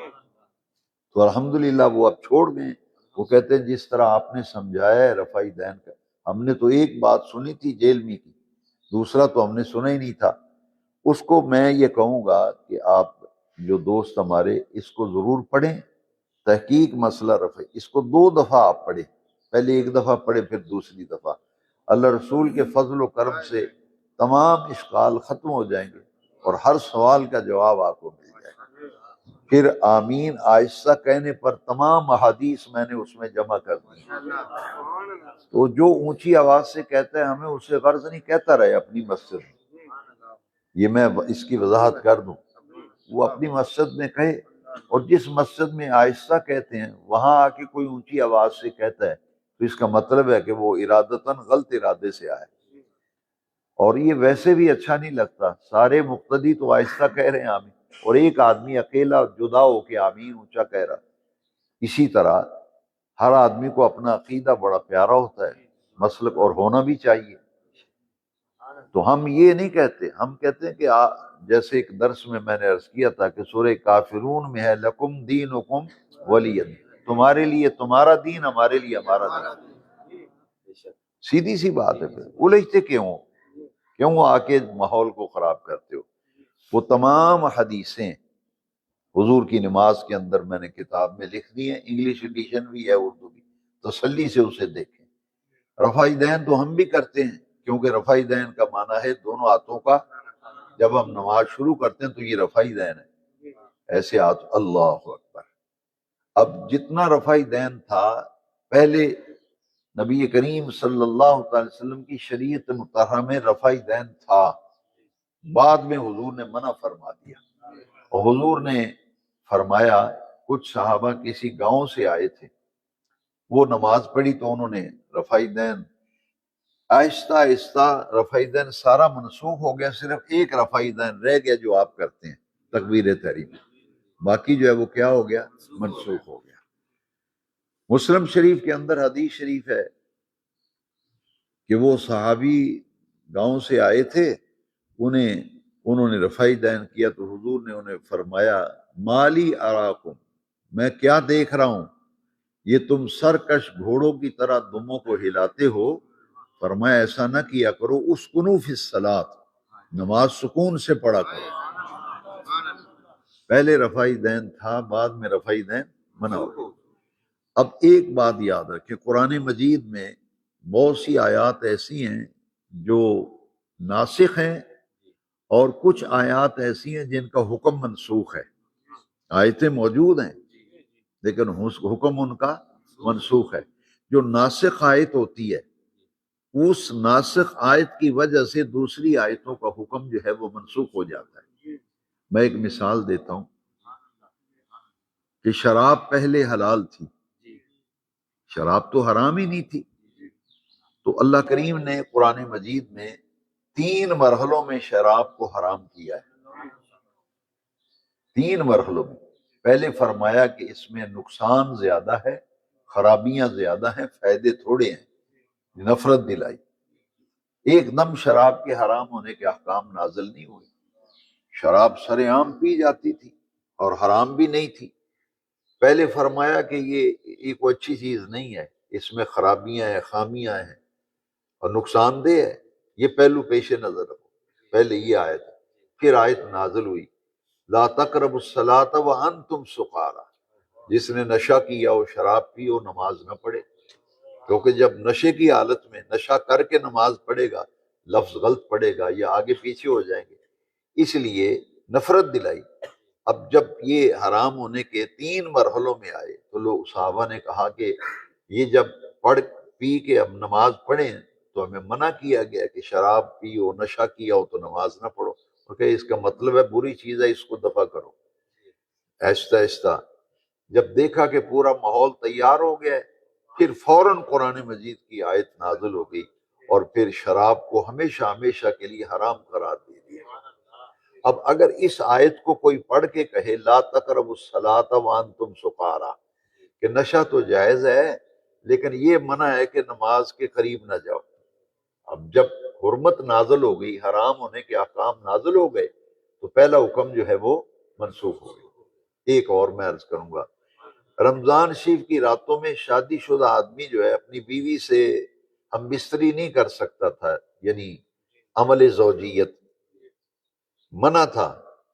تو الحمدللہ وہ اب چھوڑ گئے، وہ کہتے ہیں جس طرح آپ نے سمجھایا ہے رفع یدین کا، ہم نے تو ایک بات سنی تھی جیلمی کی، دوسرا تو ہم نے سنا ہی نہیں تھا۔ اس کو میں یہ کہوں گا کہ آپ جو دوست ہمارے اس کو ضرور پڑھیں، تحقیق مسئلہ رفع، اس کو 2 دفعہ آپ پڑھیں، پہلے 1 دفعہ پڑھیں پھر دوسری دفعہ، اللہ رسول کے فضل و کرم سے تمام اشکال ختم ہو جائیں گے اور ہر سوال کا جواب آپ کو مل جائے گا۔ پھر آمین آہستہ کہنے پر تمام احادیث میں نے اس میں جمع کر دی، تو جو اونچی آواز سے کہتا ہے ہمیں اسے غرض نہیں، کہتا رہے اپنی مسجد میں، یہ میں اس کی وضاحت کر دوں، وہ اپنی مسجد میں کہے، اور جس مسجد میں آہستہ کہتے ہیں وہاں آ کے کوئی اونچی آواز سے کہتا ہے تو اس کا مطلب ہے کہ وہ ارادتاً غلط ارادے سے آئے، اور یہ ویسے بھی اچھا نہیں لگتا، سارے مقتدی تو آہستہ کہہ رہے ہیں آمین، اور ایک آدمی اکیلا جدا ہو کے آمین اونچا کہہ رہا۔ اسی طرح ہر آدمی کو اپنا عقیدہ بڑا پیارا ہوتا ہے، مسلک اور ہونا بھی چاہیے، تو ہم یہ نہیں کہتے، ہم کہتے ہیں کہ جیسے ایک درس میں نے عرض کیا تھا کہ سورہ کافرون میں ہے لکم دینکم ولی دین، تمہارے لیے تمہارا دین، ہمارے لیے ہمارا دین، سیدھی سی بات ہے۔ پھر الجھتے کیوں آ کے ماحول کو خراب کرتے ہو؟ وہ تمام حدیثیں حضور کی نماز کے اندر میں نے کتاب میں لکھ دی ہیں، انگلش ایڈیشن بھی ہے، اردو بھی، تسلی سے اسے دیکھیں۔ رفع یدین تو ہم بھی کرتے ہیں، کیونکہ رفع یدین کا معنی ہے دونوں ہاتھوں کا، جب ہم نماز شروع کرتے ہیں تو یہ رفع یدین ہے، ایسے ہاتھ، اللہ اکبر۔ اب جتنا رفع یدین تھا پہلے نبی کریم صلی اللہ علیہ وسلم کی شریعت مطہرہ میں رفع یدین تھا، بعد میں حضور نے منع فرما دیا، اور حضور نے فرمایا کچھ صحابہ کسی گاؤں سے آئے تھے، وہ نماز پڑھی تو انہوں نے رفع یدین، آہستہ آہستہ رفع یدین سارا منسوخ ہو گیا، صرف ایک رفع یدین رہ گیا جو آپ کرتے ہیں تکبیر تحریم، باقی جو ہے وہ کیا ہو گیا؟ منسوخ ہو گیا۔ مسلم شریف کے اندر حدیث شریف ہے کہ وہ صحابی گاؤں سے آئے تھے، انہوں نے رفع یدین کیا تو حضور نے انہیں فرمایا مالی اراکم، میں کیا دیکھ رہا ہوں، یہ تم سرکش گھوڑوں کی طرح دموں کو ہلاتے ہو، فرمایا ایسا نہ کیا کرو، اسکنوا فی الصلاۃ، نماز سکون سے پڑھا کرو۔ پہلے رفع یدین تھا، بعد میں رفع یدین منع ہو گیا۔ اب ایک بات یاد رکھیں، قرآن مجید میں بہت سی آیات ایسی ہیں جو ناسخ ہیں اور کچھ آیات ایسی ہیں جن کا حکم منسوخ ہے. آیتیں موجود ہیں لیکن حکم ان کا منسوخ ہے. جو ناسخ آیت ہوتی ہے اس ناسخ آیت کی وجہ سے دوسری آیتوں کا حکم جو ہے وہ منسوخ ہو جاتا ہے. میں ایک مثال دیتا ہوں کہ شراب پہلے حلال تھی، شراب تو حرام ہی نہیں تھی، تو اللہ کریم نے قرآن مجید میں 3 مرحلوں میں شراب کو حرام کیا ہے. 3 مرحلوں میں. پہلے فرمایا کہ اس میں نقصان زیادہ ہے، خرابیاں زیادہ ہیں، فائدے تھوڑے ہیں، نفرت دلائی. ایک دم شراب کے حرام ہونے کے احکام نازل نہیں ہوئے. شراب سر عام پی جاتی تھی اور حرام بھی نہیں تھی. پہلے فرمایا کہ یہ کوئی اچھی چیز نہیں ہے، اس میں خرابیاں ہیں، خامیاں ہیں اور نقصان دہ ہے. یہ پہلو پیش نظر رکھو. پہلے یہ آیت، پھر آیت نازل ہوئی لا تقربوا الصلاۃ وانتم سکارى، جس نے نشہ کیا وہ شراب پی اور نماز نہ پڑھے، کیونکہ جب نشے کی حالت میں نشہ کر کے نماز پڑھے گا لفظ غلط پڑے گا یا آگے پیچھے ہو جائیں گے، اس لیے نفرت دلائی. اب جب یہ حرام ہونے کے 3 مرحلوں میں آئے تو لوگ صحابہ نے کہا کہ یہ جب پڑھ پی کے اب نماز پڑھیں تو ہمیں منع کیا گیا کہ شراب پیو، نشہ کیا ہو تو نماز نہ پڑھو. کہ اس کا مطلب ہے بری چیز ہے، اس کو دفع کرو. آہستہ آہستہ جب دیکھا کہ پورا ماحول تیار ہو گیا ہے، پھر فوراً قرآن مجید کی آیت نازل ہو گئی اور پھر شراب کو ہمیشہ ہمیشہ کے لیے حرام قرار دے دیا. اب اگر اس آیت کو کوئی پڑھ کے کہے لا تقربوا الصلاۃ وانتم سکارى، کہ نشہ تو جائز ہے لیکن یہ منع ہے کہ نماز کے قریب نہ جاؤ. اب جب حرمت نازل ہو گئی، حرام ہونے کے احکام نازل ہو گئے، تو پہلا حکم جو ہے وہ منسوخ ہو گئی. ایک اور میں عرض کروں گا، رمضان شریف کی راتوں میں شادی شدہ آدمی جو ہے اپنی بیوی سے ہم بستری نہیں کر سکتا تھا، یعنی عمل زوجیت منع تھا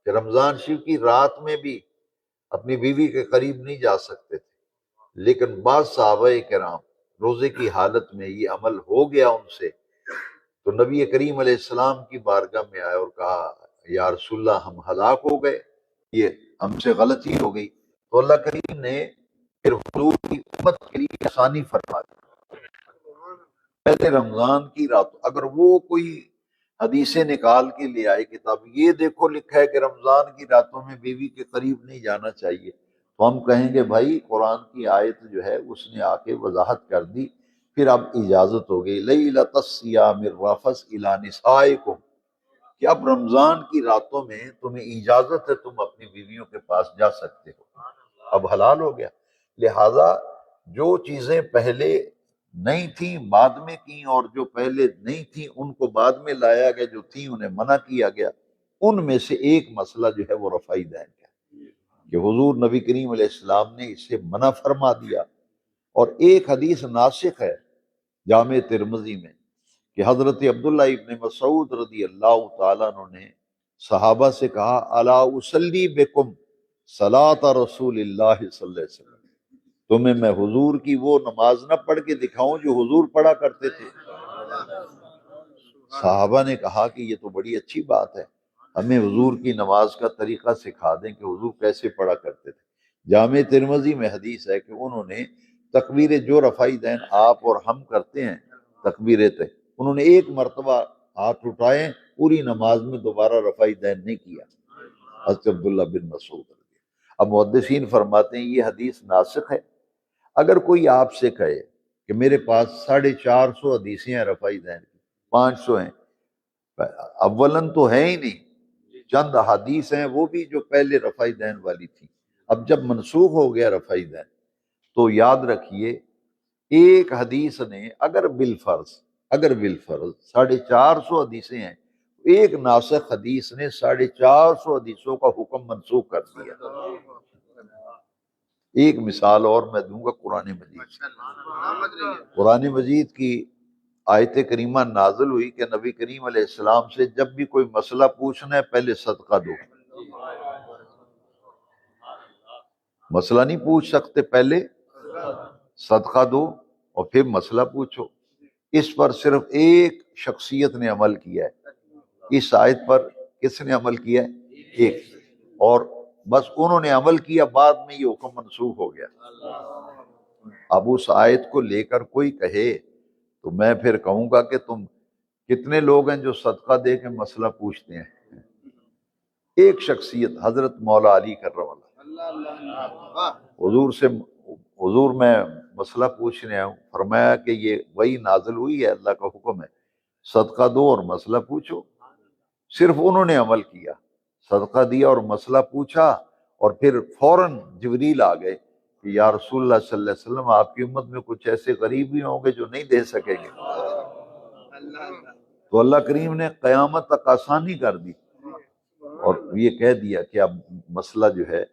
کہ رمضان شریف کی رات میں بھی اپنی بیوی کے قریب نہیں جا سکتے تھے. لیکن بعض صحابہ کرام روزے کی حالت میں یہ عمل ہو گیا ان سے، تو نبی کریم علیہ السلام کی بارگاہ میں آئے اور کہا یا رسول اللہ ہم ہلاک ہو گئے، یہ ہم سے غلطی ہو گئی. تو اللہ کریم نے پھر حضور کی امت کے لیے آسانی فرما دی. پہلے رمضان کی رات اگر وہ کوئی حدیثیں نکال کے لے آئے کتاب، یہ دیکھو لکھا ہے کہ رمضان کی راتوں میں بیوی کے قریب نہیں جانا چاہیے، تو ہم کہیں گے بھائی قرآن کی آیت جو ہے اس نے آ کے وضاحت کر دی، پھر اب اجازت ہو گئی لیلۃ الصیام الرفث الی نسائکم، کہ اب رمضان کی راتوں میں تمہیں اجازت ہے تم اپنی بیویوں کے پاس جا سکتے ہو، اب حلال ہو گیا. لہٰذا جو چیزیں پہلے نہیں تھیں بعد میں کی، اور جو پہلے نہیں تھیں ان کو بعد میں لایا گیا، جو تھیں انہیں منع کیا گیا. ان میں سے ایک مسئلہ جو ہے وہ رفع دین کا، کہ حضور نبی کریم علیہ السلام نے اسے منع فرما دیا. اور ایک حدیث ناسخ ہے جامع ترمذی میں کہ حضرت عبداللہ ابن مسعود رضی اللہ تعالیٰ عنہ نے صحابہ سے کہا الا اصلی بکم صلاۃ رسول اللہ صلی اللہ علیہ وسلم، تمہیں میں حضور کی وہ نماز نہ پڑھ کے دکھاؤں جو حضور پڑھا کرتے تھے. صحابہ نے کہا کہ یہ تو بڑی اچھی بات ہے، ہمیں حضور کی نماز کا طریقہ سکھا دیں کہ حضور کیسے پڑھا کرتے تھے. جامع ترمذی میں حدیث ہے کہ انہوں نے تکبیر جو رفع دین آپ اور ہم کرتے ہیں تکبیر تے، انہوں نے ایک مرتبہ ہاتھ اٹھائے، پوری نماز میں دوبارہ رفع دین نہیں کیا. حضرت عبداللہ بن مسعود. اب محدثین فرماتے ہیں یہ حدیث ناسخ ہے. اگر کوئی آپ سے کہے کہ میرے پاس 450 حدیثیں ہیں رفع دین کی، 500 ہیں، اولن تو ہے ہی نہیں، چند حدیث ہیں وہ بھی جو پہلے رفع دین والی تھی. اب جب منسوخ ہو گیا رفع دین تو یاد رکھیے ایک حدیث نے اگر بالفرض 450 حدیثیں ہیں، ایک ناسخ حدیث نے 450 حدیثوں کا حکم منسوخ کر دیا. ایک مثال اور میں دوں گا قرآن مجید کی آیت کریمہ نازل ہوئی کہ نبی کریم علیہ السلام سے جب بھی کوئی مسئلہ پوچھنا ہے پہلے صدقہ دو. مسئلہ نہیں پوچھ سکتے، پہلے صدقہ دو اور پھر مسئلہ پوچھو. اس پر صرف ایک شخصیت نے عمل کیا ہے، اس آیت پر کس نے عمل کیا ہے؟ ایک، اور بس انہوں نے عمل کیا، بعد میں یہ حکم منسوخ ہو گیا۔ اب اس آیت کو لے کر کوئی کہے تو میں پھر کہوں گا کہ تم کتنے لوگ ہیں جو صدقہ دے کے مسئلہ پوچھتے ہیں؟ ایک شخصیت حضرت مولا علی کرم اللہ، حضور میں مسئلہ پوچھنے آیا ہوں، فرمایا کہ یہ وہی نازل ہوئی ہے، اللہ کا حکم ہے صدقہ دو اور مسئلہ پوچھو۔ صرف انہوں نے عمل کیا، صدقہ دیا اور مسئلہ پوچھا، اور پھر فوراً جبریل آ گئے کہ یا رسول اللہ صلی اللہ علیہ وسلم، آپ کی امت میں کچھ ایسے غریب بھی ہوں گے جو نہیں دے سکیں گے۔ تو اللہ کریم نے قیامت تک آسانی کر دی اور یہ کہہ دیا کہ اب مسئلہ جو ہے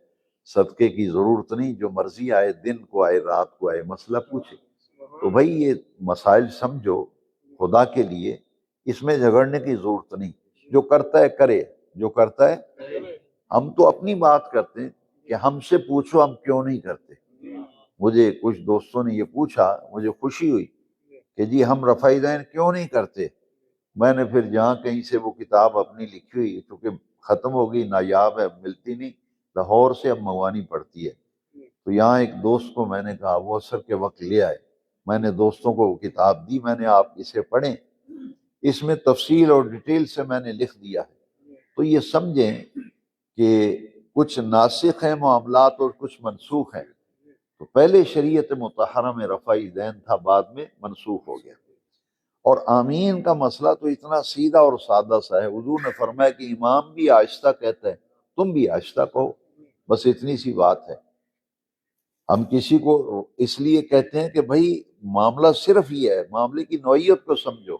صدقے کی ضرورت نہیں، جو مرضی آئے، دن کو آئے رات کو آئے، مسئلہ پوچھے۔ تو بھائی یہ مسائل سمجھو خدا کے لیے، اس میں جھگڑنے کی ضرورت نہیں، جو کرتا ہے کرے، جو کرتا ہے۔ ہم تو اپنی بات کرتے ہیں کہ ہم سے پوچھو ہم کیوں نہیں کرتے۔ مجھے کچھ دوستوں نے یہ پوچھا، مجھے خوشی ہوئی کہ جی ہم رفع دین کیوں نہیں کرتے۔ میں نے پھر جہاں کہیں سے وہ کتاب اپنی لکھی ہوئی، چونکہ ختم ہو گئی، نایاب ہے، ملتی نہیں، لاہور سے اب منگوانی پڑتی ہے، تو یہاں ایک دوست کو میں نے کہا وہ عصر کے وقت لے آئے، میں نے دوستوں کو وہ کتاب دی، میں نے آپ اسے پڑھیں، اس میں تفصیل اور ڈیٹیل سے میں نے لکھ دیا ہے۔ تو یہ سمجھیں کہ کچھ ناسخ ہیں معاملات اور کچھ منسوخ ہیں۔ تو پہلے شریعت مطہرہ میں رفع دین تھا، بعد میں منسوخ ہو گیا۔ اور آمین کا مسئلہ تو اتنا سیدھا اور سادہ سا ہے، حضور نے فرمایا کہ امام بھی آہستہ کہتا ہے، تم بھی آہستہ کہو، بس اتنی سی بات ہے۔ ہم کسی کو اس لیے کہتے ہیں کہ بھائی معاملہ صرف یہ ہے، معاملے کی نوعیت کو سمجھو،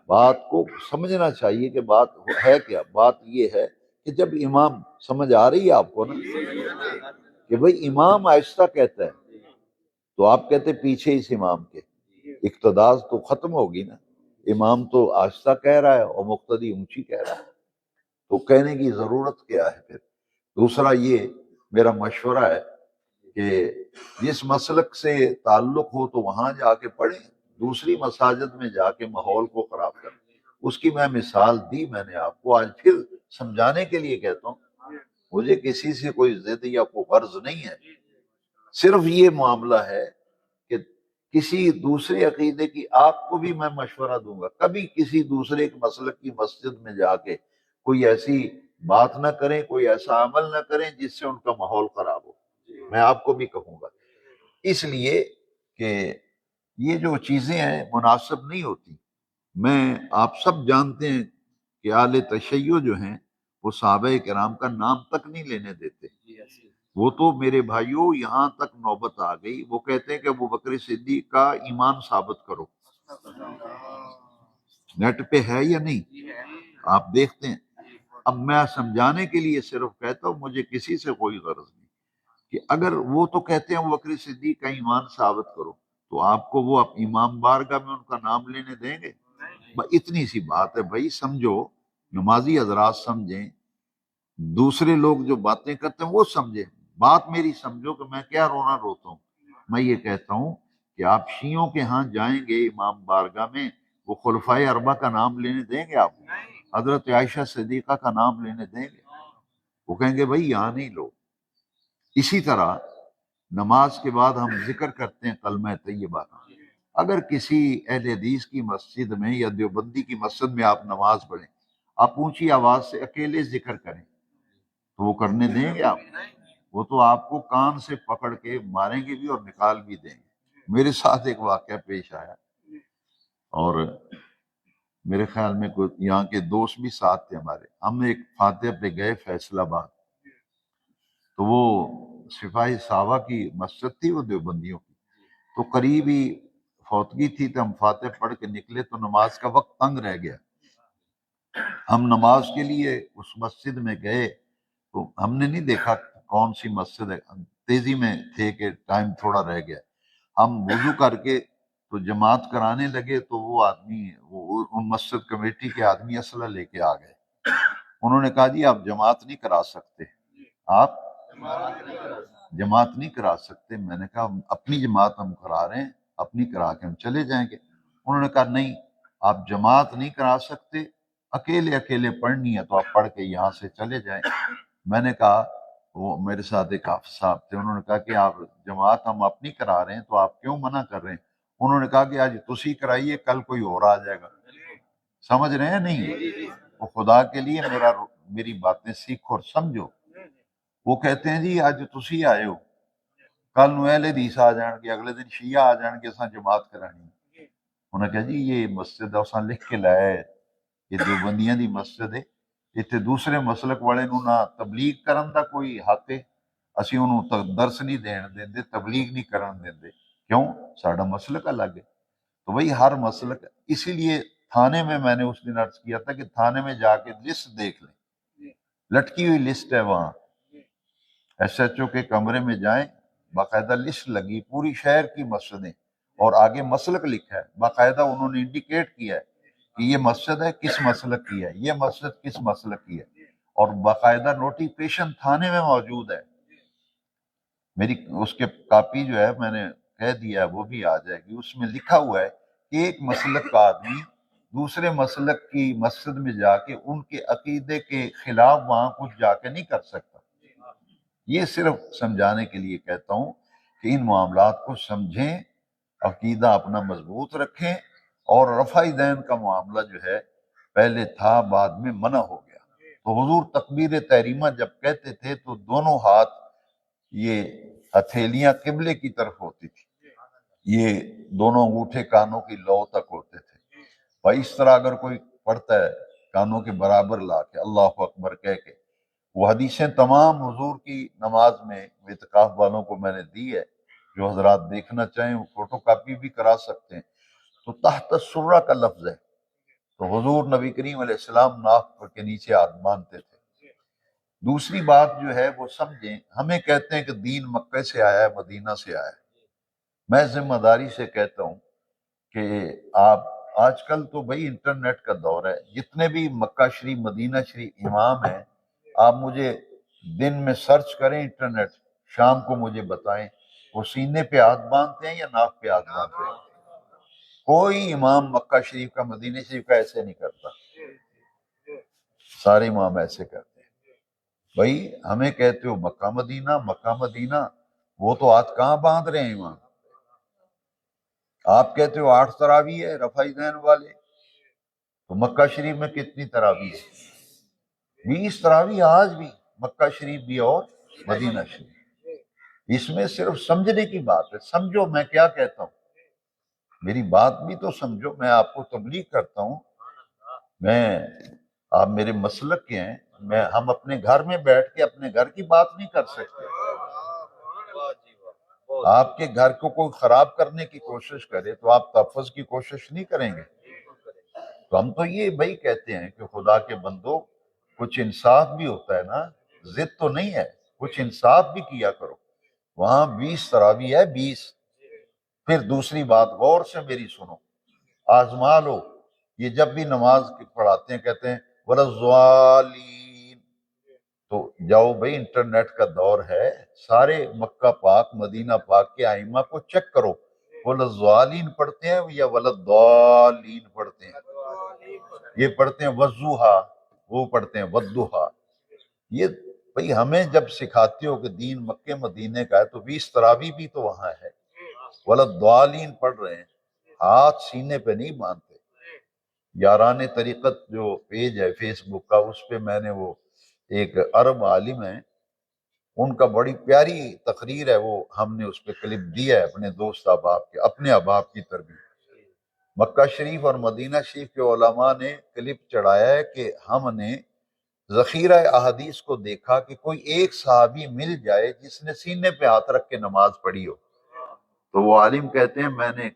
بات کو سمجھنا چاہیے کہ بات ہے کیا۔ بات یہ ہے کہ جب امام، سمجھ آ رہی ہے آپ کو نا کہ بھائی امام آہستہ کہتا ہے تو آپ کہتے پیچھے اس امام کے، اقتداء تو ختم ہوگی نا، امام تو آہستہ کہہ رہا ہے اور مقتدی اونچی کہہ رہا ہے، تو کہنے کی ضرورت کیا ہے پھر۔ دوسرا یہ میرا مشورہ ہے کہ جس مسلک سے تعلق ہو تو وہاں جا کے پڑھیں، دوسری مساجد میں جا کے ماحول کو خراب کریں۔ اس کی میں مثال دی میں نے آپ کو، آج پھر سمجھانے کے لیے کہتا ہوں، مجھے کسی سے کوئی ضد یا کوئی غرض نہیں ہے، صرف یہ معاملہ ہے کہ کسی دوسرے عقیدے کی آپ کو بھی میں مشورہ دوں گا، کبھی کسی دوسرے مسلک کی مسجد میں جا کے کوئی ایسی بات نہ کریں، کوئی ایسا عمل نہ کریں جس سے ان کا ماحول خراب ہو، میں آپ کو بھی کہوں گا، اس لیے کہ یہ جو چیزیں ہیں مناسب نہیں ہوتی۔ میں آپ سب جانتے ہیں کہ اہل تشیع جو ہیں وہ صحابہ کرام کا نام تک نہیں لینے دیتے، وہ تو میرے بھائیوں یہاں تک نوبت آ گئی، وہ کہتے ہیں کہ ابو بکر صدیق کا ایمان ثابت کرو، نیٹ پہ ہے یا نہیں آپ دیکھتے ہیں۔ اب میں سمجھانے کے لیے صرف کہتا ہوں، مجھے کسی سے کوئی غرض نہیں، کہ اگر وہ تو کہتے ہیں ابو بکر صدیق کا ایمان ثابت کرو، تو آپ کو وہ امام بارگاہ میں ان کا نام لینے دیں گے؟ اتنی سی بات ہے بھائی، سمجھو، نمازی حضرات سمجھیں، دوسرے لوگ جو باتیں کرتے ہیں وہ سمجھیں، بات میری سمجھو کہ میں کیا رونا روتا ہوں۔ میں یہ کہتا ہوں کہ آپ شیعوں کے ہاں جائیں گے امام بارگاہ میں، وہ خلفائے اربعہ کا نام لینے دیں گے آپ؟ حضرت عائشہ صدیقہ کا نام لینے دیں گے؟ وہ کہیں گے بھائی یہاں نہیں لو۔ اسی طرح نماز کے بعد ہم ذکر کرتے ہیں کلمہ طیبہ، اگر کسی اہل حدیث کی مسجد میں یا دیوبندی کی مسجد میں آپ نماز پڑھیں، آپ اونچی آواز سے اکیلے ذکر کریں تو وہ کرنے دیں گے آپ؟ وہ تو آپ کو کان سے پکڑ کے ماریں گے بھی اور نکال بھی دیں گے۔ میرے ساتھ ایک واقعہ پیش آیا، اور میرے خیال میں کوئی یہاں کے دوست بھی ساتھ تھے ہمارے، ہم ایک فاتح پہ گئے فیصل آباد، تو وہ سپاہی صحابہ کی مسجد تھی، وہ دیوبندیوں کی، تو قریب ہی فوتگی تھی، تو ہم فاتح پڑھ کے نکلے تو نماز کا وقت تنگ رہ گیا، ہم نماز کے لیے اس مسجد میں گئے تو ہم نے نہیں دیکھا کون سی مسجد ہے، تیزی میں تھے کہ ٹائم تھوڑا رہ گیا، ہم وضو کر کے تو جماعت کرانے لگے، تو وہ آدمی، وہ ان مسجد کمیٹی کے آدمی اسلحہ لے کے آ گئے، انہوں نے کہا جی آپ جماعت نہیں کرا سکتے، آپ جماعت نہیں کرا سکتے۔ میں نے کہا اپنی جماعت ہم کرا رہے ہیں، اپنی کرا کے ہم چلے جائیں گے۔ انہوں نے کہا نہیں، آپ جماعت نہیں کرا سکتے، اکیلے اکیلے پڑھنی ہے تو آپ پڑھ کے یہاں سے چلے جائیں۔ میں نے کہا، وہ میرے ساتھ ایک حافظ صاحب تھے، انہوں نے کہا کہ آپ جماعت ہم اپنی کرا رہے ہیں تو آپ کیوں منع کر رہے ہیں؟ انہوں نے کہا کہ آج تسی کرائیے، کل کوئی اور آ جائے گا۔ سمجھ رہے ہیں نہیں؟ وہ خدا کے لیے میری باتیں سیکھو اور سمجھو۔ وہ کہتے ہیں جی آج تسی آئے ہو، کل نو اہل حدیث آ جان گے، اگلے دن شیعہ آ جان گے، اساں جماعت کرانی۔ انہوں نے کہا جی یہ مسجد اساں لکھ کے لایا ہے، یہ دیوبندیاں دی مسجد ہے، اتنے دوسرے مسلک والے نو نہ تبلیغ کرن دا کوئی حق ہے، اسی انہوں درس نہیں دین دیندے، تبلیغ نہیں کرن دیندے۔ کیوں؟ ساڈا مسلک الگ ہے۔ تو بھئی ہر مسلک، اسی لیے تھانے میں نے اس دن عرض کیا تھا کہ تھانے میں جا کے لسٹ دیکھ لیں، لٹکی ہوئی لسٹ ہے وہاں، ایس ایچ او کے کمرے میں جائیں، باقاعدہ لسٹ لگی پوری شہر کی مسجدیں، اور آگے مسلک لکھا ہے، باقاعدہ انہوں نے انڈیکیٹ کیا ہے کہ یہ مسجد ہے کس مسلک کی ہے، یہ مسجد کس مسلک کی ہے، اور باقاعدہ نوٹیفیکیشن تھانے میں موجود ہے۔ میری اس کے کاپی جو ہے میں نے کہہ دیا ہے، وہ بھی آ جائے گی، اس میں لکھا ہوا ہے کہ ایک مسلک کا آدمی دوسرے مسلک کی مسجد میں جا کے ان کے عقیدے کے خلاف وہاں کچھ جا کے نہیں کر سکتا۔ یہ صرف سمجھانے کے لیے کہتا ہوں کہ ان معاملات کو سمجھیں، عقیدہ اپنا مضبوط رکھیں، اور رفع دین کا معاملہ جو ہے پہلے تھا، بعد میں منع ہو گیا۔ تو حضور تکبیر تحریمہ جب کہتے تھے تو دونوں ہاتھ، یہ ہتھیلیاں قبلے کی طرف ہوتی تھی، یہ دونوں انگوٹھے کانوں کی لو تک ہوتے تھے، اور اس طرح اگر کوئی پڑھتا ہے کانوں کے برابر لا کے اللہ اکبر کہہ کے، وہ حدیثیں تمام حضور کی نماز میں اعتکاف والوں کو میں نے دی ہے، جو حضرات دیکھنا چاہیں وہ فوٹو کاپی بھی کرا سکتے ہیں۔ تو تحت السرہ کا لفظ ہے، تو حضور نبی کریم علیہ السلام ناک کے نیچے ہاتھ باندھتے تھے۔ دوسری بات جو ہے وہ سمجھیں، ہمیں کہتے ہیں کہ دین مکہ سے آیا ہے، مدینہ سے آیا ہے۔ میں ذمہ داری سے کہتا ہوں کہ آپ آج کل تو بھئی انٹرنیٹ کا دور ہے، جتنے بھی مکہ شریف مدینہ شریف امام ہیں، آپ مجھے دن میں سرچ کریں انٹرنیٹ، شام کو مجھے بتائیں وہ سینے پہ ہاتھ باندھتے ہیں یا ناک پہ ہاتھ باندھتے ہیں؟ کوئی امام مکہ شریف کا مدینہ شریف کا ایسے نہیں کرتا، سارے امام ایسے کرتے ہیں۔ بھائی ہمیں کہتے ہو مکہ مدینہ، مکہ مدینہ، وہ تو ہاتھ کہاں باندھ رہے ہیں امام؟ آپ کہتے ہو 8 تراویح ہے رفع دین والے، تو مکہ شریف میں کتنی تراویح ہے؟ 20 تراویح آج بھی، مکہ شریف بھی اور مدینہ شریف۔ اس میں صرف سمجھنے کی بات ہے، سمجھو میں کیا کہتا ہوں، میری بات بھی تو سمجھو، میں آپ کو تبلیغ کرتا ہوں، آپ میرے مسلک کے ہیں، ہم اپنے گھر میں بیٹھ کے اپنے گھر کی بات نہیں کر سکتے۔ آپ کے گھر کو کوئی خراب کرنے کی کوشش کرے تو آپ تحفظ کی کوشش نہیں کریں گے۔ تو ہم تو یہ بھائی کہتے ہیں کہ خدا کے بندو کچھ انصاف بھی ہوتا ہے نا، ضد تو نہیں ہے، کچھ انصاف بھی کیا کرو۔ وہاں 20 تراویح ہے، 20۔ پھر دوسری بات غور سے میری سنو، آزما لو، یہ جب بھی نماز پڑھاتے ہیں کہتے ہیں وَلَضَّالِّينَ، تو جاؤ بھائی انٹرنیٹ کا دور ہے، سارے مکہ پاک مدینہ پاک کے ائمہ کو چیک کرو، وَلَضَّالِّينَ پڑھتے ہیں یا وَلَضَّالِّينَ پڑھتے ہیں؟ یہ پڑھتے ہیں وَالضُّحَىٰ، وہ پڑھتے ہیں وَالضُّحَىٰ۔ یہ بھئی ہمیں جب سکھاتے ہو کہ دین مکہ مدینے کا ہے تو 20 تراویح بھی تو وہاں ہے، وَلَضَّالِّينَ پڑھ رہے ہیں، ہاتھ سینے پہ نہیں باندھتے۔ یاران طریقت جو پیج ہے فیس بک کا، اس پہ میں نے وہ ایک عرب عالم ہیں، ان کا بڑی پیاری تقریر ہے، وہ ہم نے اس پہ کلپ دیا ہے اپنے دوست احباب کے، اپنے احباب کی تربیت۔ مکہ شریف اور مدینہ شریف کے علماء نے کلپ چڑھایا ہے کہ ہم نے ذخیرہ احادیث کو دیکھا کہ کوئی ایک صحابی مل جائے جس نے سینے پہ ہاتھ رکھ کے نماز پڑھی ہو۔ تو وہ عالم کہتے ہیں میں نے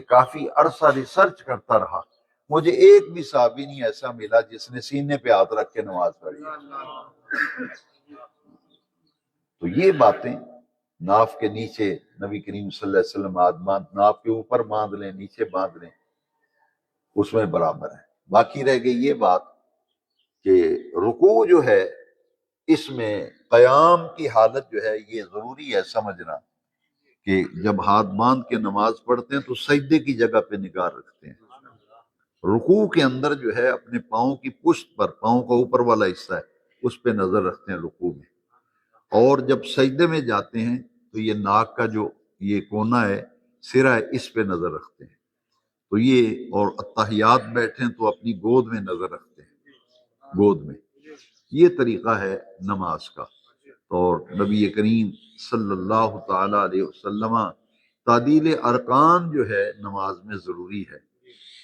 کافی عرصہ ریسرچ کرتا رہا، مجھے ایک بھی صحابی نہیں ایسا ملا جس نے سینے پہ ہاتھ رکھ کے نماز پڑھی۔ تو یہ باتیں ناف کے نیچے نبی کریم صلی اللہ علیہ وسلم ہاتھ باندھ، ناف کے اوپر باندھ لیں نیچے باندھ لیں، اس میں برابر ہے۔ باقی رہ گئی یہ بات کہ رکوع جو ہے اس میں قیام کی حالت جو ہے یہ ضروری ہے سمجھنا، کہ جب ہاتھ باندھ کے نماز پڑھتے ہیں تو سجدے کی جگہ پہ نگاہ رکھتے ہیں، رکوع کے اندر جو ہے اپنے پاؤں کی پشت پر، پاؤں کا اوپر والا حصہ ہے اس پہ نظر رکھتے ہیں رکوع میں، اور جب سجدے میں جاتے ہیں تو یہ ناک کا جو یہ کونا ہے، سرا ہے، اس پہ نظر رکھتے ہیں۔ تو یہ، اور اتحیات بیٹھیں تو اپنی گود میں نظر رکھتے ہیں، گود میں۔ یہ طریقہ ہے نماز کا۔ اور نبی کریم صلی اللہ تعالی علیہ وسلم، تعدیل ارکان جو ہے نماز میں ضروری ہے،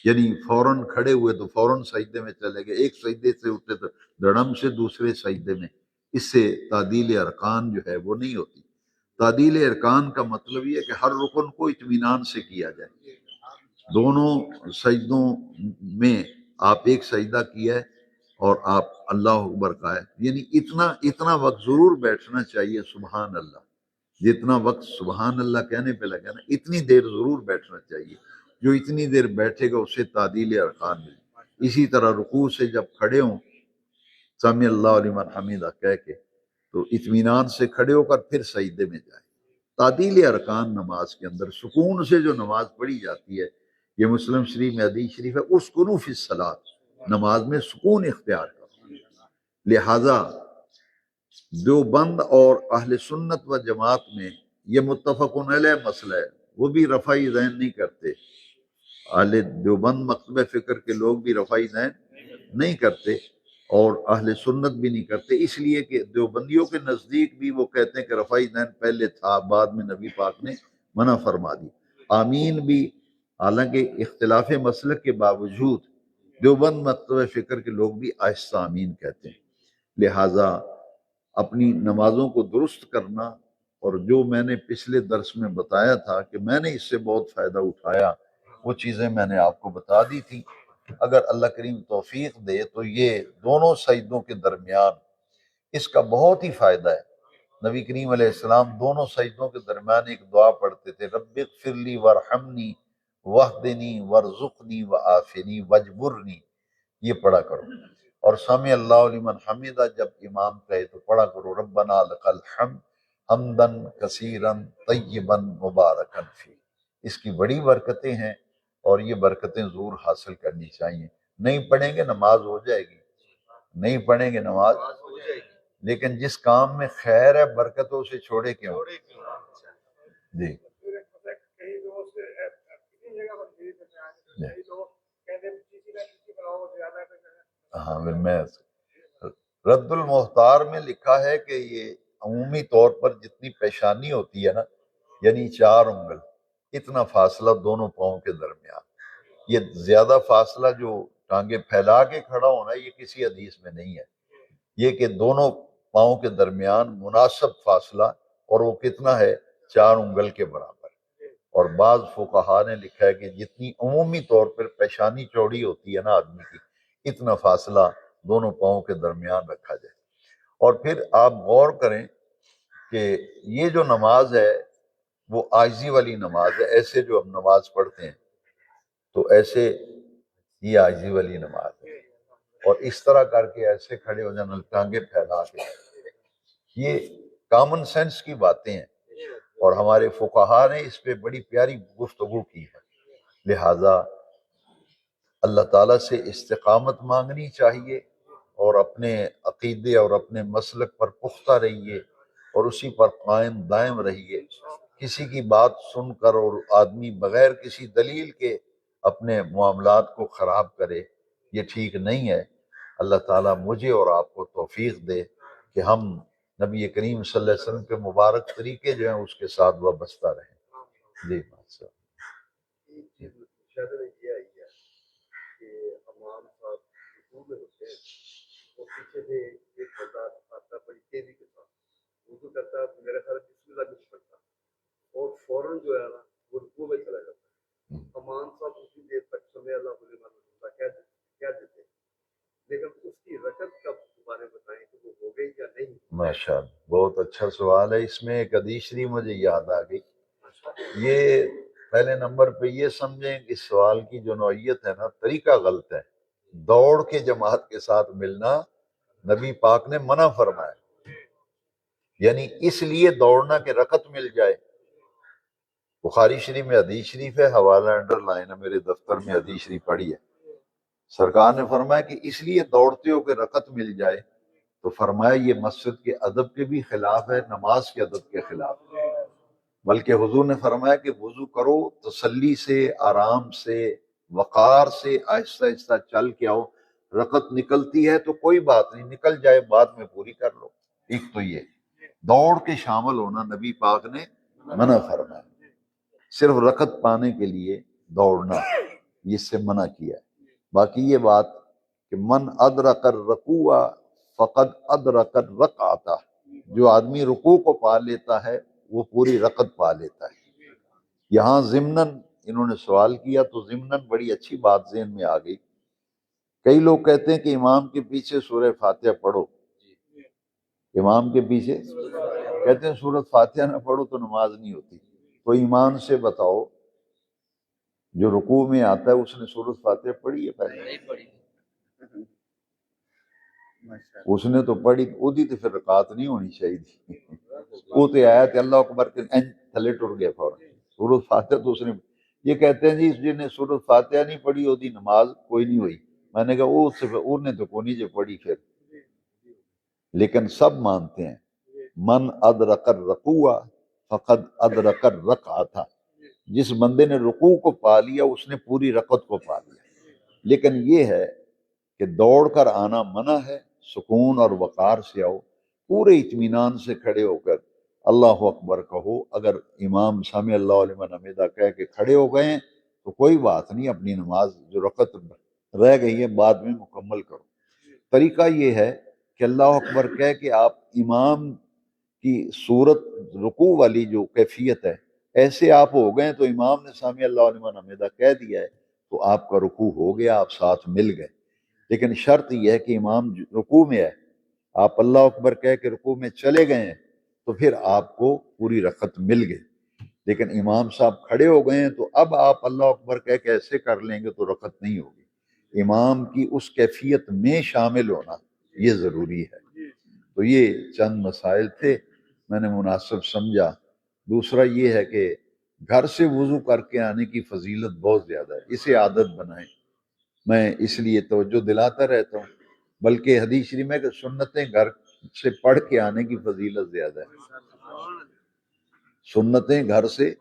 یعنی فوراً کھڑے ہوئے تو فوراً سجدے میں چلے گئے، ایک سجدے سے اٹھے تو دڑم سے دوسرے سجدے میں، اس سے تعدیل ارکان جو ہے وہ نہیں ہوتی۔ تعدیل ارکان کا مطلب یہ ہے کہ ہر رکن کو اطمینان سے کیا جائے۔ دونوں سجدوں میں آپ ایک سجدہ کیا ہے اور آپ اللہ اکبر کا ہے، یعنی اتنا وقت ضرور بیٹھنا چاہیے، سبحان اللہ، جتنا وقت سبحان اللہ کہنے پہ لگا نا اتنی دیر ضرور بیٹھنا چاہیے۔ جو اتنی دیر بیٹھے گا اسے تعدیل ارکان ملے۔ اسی طرح رکوع سے جب کھڑے ہوں سمی اللہ لمن حمیدہ کہہ کے، تو اطمینان سے کھڑے ہو کر پھر سجدے میں جائیں۔ تعدیل ارکان نماز کے اندر سکون سے جو نماز پڑھی جاتی ہے، یہ مسلم شریف میں حدیث شریف ہے، اسکنوا فی الصلاۃ، نماز میں سکون اختیار کرو۔ لہذا دیوبند اور اہل سنت و جماعت میں یہ متفق علیہ مسئلہ ہے، وہ بھی رفع ذہن نہیں کرتے۔ اہل دیوبند مکتبہ فکر کے لوگ بھی رفع ذہن نہیں کرتے، اور اہل سنت بھی نہیں کرتے، اس لیے کہ دیوبندیوں کے نزدیک بھی وہ کہتے ہیں کہ رفع ذہن پہلے تھا، بعد میں نبی پاک نے منع فرما دی۔ آمین بھی، حالانکہ اختلاف مسلک کے باوجود دیوبند مکتبہ فکر کے لوگ بھی آہستہ آمین کہتے ہیں۔ لہٰذا اپنی نمازوں کو درست کرنا، اور جو میں نے پچھلے درس میں بتایا تھا کہ میں نے اس سے بہت فائدہ اٹھایا، وہ چیزیں میں نے آپ کو بتا دی تھی۔ اگر اللہ کریم توفیق دے تو یہ دونوں سجدوں کے درمیان اس کا بہت ہی فائدہ ہے۔ نبی کریم علیہ السلام دونوں سجدوں کے درمیان ایک دعا پڑھتے تھے، رب اغفر لی وارحمنی واہدنی وارزقنی وعافنی واجبرنی، یہ پڑھا کرو۔ اور سمع اللہ لمن حمیدہ جب امام کہے تو پڑھا کرو، ربنا لک الحمد حمدا کثیرا طیبا مبارکا فی۔ اس کی بڑی برکتیں ہیں، اور یہ برکتیں ضرور حاصل کرنی چاہیے۔ نہیں پڑھیں گے نماز ہو جائے گی، نہیں پڑھیں گے نماز، لیکن جس کام میں خیر ہے برکت ہے اسے چھوڑے کیوں؟ جی ہاں، میں رد المختار میں لکھا ہے کہ یہ عمومی طور پر جتنی پیشانی ہوتی ہے نا، یعنی 4 انگل، اتنا فاصلہ دونوں پاؤں کے درمیان، یہ زیادہ فاصلہ جو ٹانگیں پھیلا کے کھڑا ہونا یہ کسی حدیث میں نہیں ہے۔ یہ کہ دونوں پاؤں کے درمیان مناسب فاصلہ، اور وہ کتنا ہے؟ 4 انگل کے برابر۔ اور بعض فقہا نے لکھا ہے کہ جتنی عمومی طور پر پیشانی چوڑی ہوتی ہے نا آدمی کی، اتنا فاصلہ دونوں پاؤں کے درمیان رکھا جائے۔ اور پھر آپ غور کریں کہ یہ جو نماز ہے وہ عاجزی والی نماز ہے۔ ایسے جو ہم نماز پڑھتے ہیں تو ایسے یہ عاجزی والی نماز ہے، اور اس طرح کر کے ایسے کھڑے ہو جانا، ٹانگیں پھیلا کے، یہ کامن سینس کی باتیں ہیں، اور ہمارے فقہا نے اس پہ بڑی پیاری گفتگو کی ہے۔ لہٰذا اللہ تعالیٰ سے استقامت مانگنی چاہیے، اور اپنے عقیدے اور اپنے مسلک پر پختہ رہیے، اور اسی پر قائم دائم رہیے۔ کسی کی بات سن کر اور آدمی بغیر کسی دلیل کے اپنے معاملات کو خراب کرے، یہ ٹھیک نہیں ہے۔ اللہ تعالیٰ مجھے اور آپ کو توفیق دے کہ ہم نبی کریم صلی اللہ علیہ وسلم کے مبارک طریقے جو ہیں اس کے ساتھ وابستہ رہیں۔ جی اور فوراً جو ہے نا وہ رکوع میں چلا جاتا ہے۔ امان صاحب اسی دیر تک سمع اللہ لمن کیا دیتے، لیکن اس کی رکعت کا بارے بتائیں کہ وہ ہو گئی یا نہیں۔ ماشاء اللہ، بہت اچھا سوال ہے۔ اس میں ایک حدیث شریف مجھے یاد آ گئی۔ یہ پہلے نمبر پہ یہ سمجھیں کہ سوال کی جو نوعیت ہے نا، طریقہ غلط ہے۔ دوڑ کے جماعت کے ساتھ ملنا نبی پاک نے منع فرمایا، یعنی اس لیے دوڑنا کہ رکعت مل جائے۔ بخاری شریف میں حدیث شریف ہے، حوالہ انڈر لائن ہے، میرے دفتر میں حدیث شریف پڑھی ہے۔ سرکار نے فرمایا کہ اس لیے دوڑتے ہو کہ رکعت مل جائے، تو فرمایا یہ مسجد کے ادب کے بھی خلاف ہے، نماز کے ادب کے خلاف ہے۔ بلکہ حضور نے فرمایا کہ وضو کرو تسلی سے، آرام سے، وقار سے، آہستہ آہستہ چل کے آؤ، رکعت نکلتی ہے تو کوئی بات نہیں، نکل جائے بعد میں پوری کر لو۔ ایک تو یہ دوڑ کے شامل ہونا نبی پاک نے منع فرمایا، صرف رکعت پانے کے لیے دوڑنا اس سے منع کیا ہے۔ باقی یہ بات کہ من ادرک الرکوع فقد ادرک الرکعۃ، جو آدمی رکوع کو پا لیتا ہے وہ پوری رکعت پا لیتا ہے۔ یہاں ضمناً انہوں نے سوال کیا تو ضمناً بڑی اچھی بات ذہن میں آ گئی۔ کئی لوگ کہتے ہیں کہ امام کے پیچھے سورہ فاتحہ پڑھو، امام کے پیچھے کہتے ہیں سورۃ فاتحہ نہ پڑھو تو نماز نہیں ہوتی۔ تو ایمان سے بتاؤ جو رکوع میں آتا ہے اس نے سورۃ فاتحہ پڑھی ہے پہلے؟ اس نے تو پڑھی، ادھی تو پھر رکعت نہیں ہونی چاہیے تھی، وہ تو آیا تھا اللہ اکبر کے تھلے ٹر گیا فوراً۔ سورۃ فاتحہ تو اس نے، یہ کہتے ہیں جی جن نے سورۃ فاتحہ نہیں پڑھی ہوتی نماز کوئی نہیں ہوئی۔ میں نے کہا وہ نے تو کونی جو پڑھی پھر، لیکن سب مانتے ہیں من ادرک الرکوع فقد ادرک الرکعۃ، جس بندے نے رکوع کو پا لیا اس نے پوری رکعت کو پا لیا۔ لیکن یہ ہے کہ دوڑ کر آنا منع ہے، سکون اور وقار سے آؤ، پورے اطمینان سے کھڑے ہو کر اللہ اکبر کہو۔ اگر امام سمع اللہ لمن حمدہ کہہ کے کھڑے ہو گئے ہیں تو کوئی بات نہیں، اپنی نماز جو رکعت رہ گئی ہے بعد میں مکمل کرو۔ طریقہ یہ ہے کہ اللہ اکبر کہہ کے آپ امام کی صورت رکوع والی جو کیفیت ہے ایسے آپ ہو گئے تو امام نے سامع اللہ لمن حمدہ کہہ دیا ہے تو آپ کا رکوع ہو گیا، آپ ساتھ مل گئے۔ لیکن شرط یہ ہے کہ امام رکوع میں ہے، آپ اللہ اکبر کہہ کے رکوع میں چلے گئے ہیں تو پھر آپ کو پوری رکعت مل گئی۔ لیکن امام صاحب کھڑے ہو گئے ہیں تو اب آپ اللہ اکبر کہہ کے ایسے کر لیں گے تو رکعت نہیں ہوگی۔ امام کی اس کیفیت میں شامل ہونا یہ ضروری ہے۔ تو یہ چند مسائل تھے میں نے مناسب سمجھا۔ دوسرا یہ ہے کہ گھر سے وضو کر کے آنے کی فضیلت بہت زیادہ ہے، اسے عادت بنائیں۔ میں اس لیے توجہ دلاتا رہتا ہوں، بلکہ حدیث شریف میں کہ سنتیں گھر سے پڑھ کے آنے کی فضیلت زیادہ ہے۔ سنتیں گھر سے،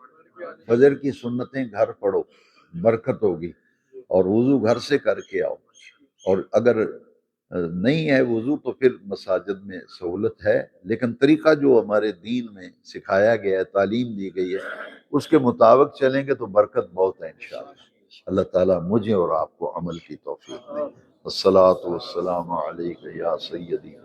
فجر کی سنتیں گھر پڑھو، برکت ہوگی، اور وضو گھر سے کر کے آؤ۔ اور اگر نہیں ہے وضو تو پھر مساجد میں سہولت ہے، لیکن طریقہ جو ہمارے دین میں سکھایا گیا ہے، تعلیم دی گئی ہے، اس کے مطابق چلیں گے تو برکت بہت ہے انشاءاللہ۔ اللہ تعالیٰ مجھے اور آپ کو عمل کی توفیق دے۔ الصلاۃ والسلام علیک یا سیدی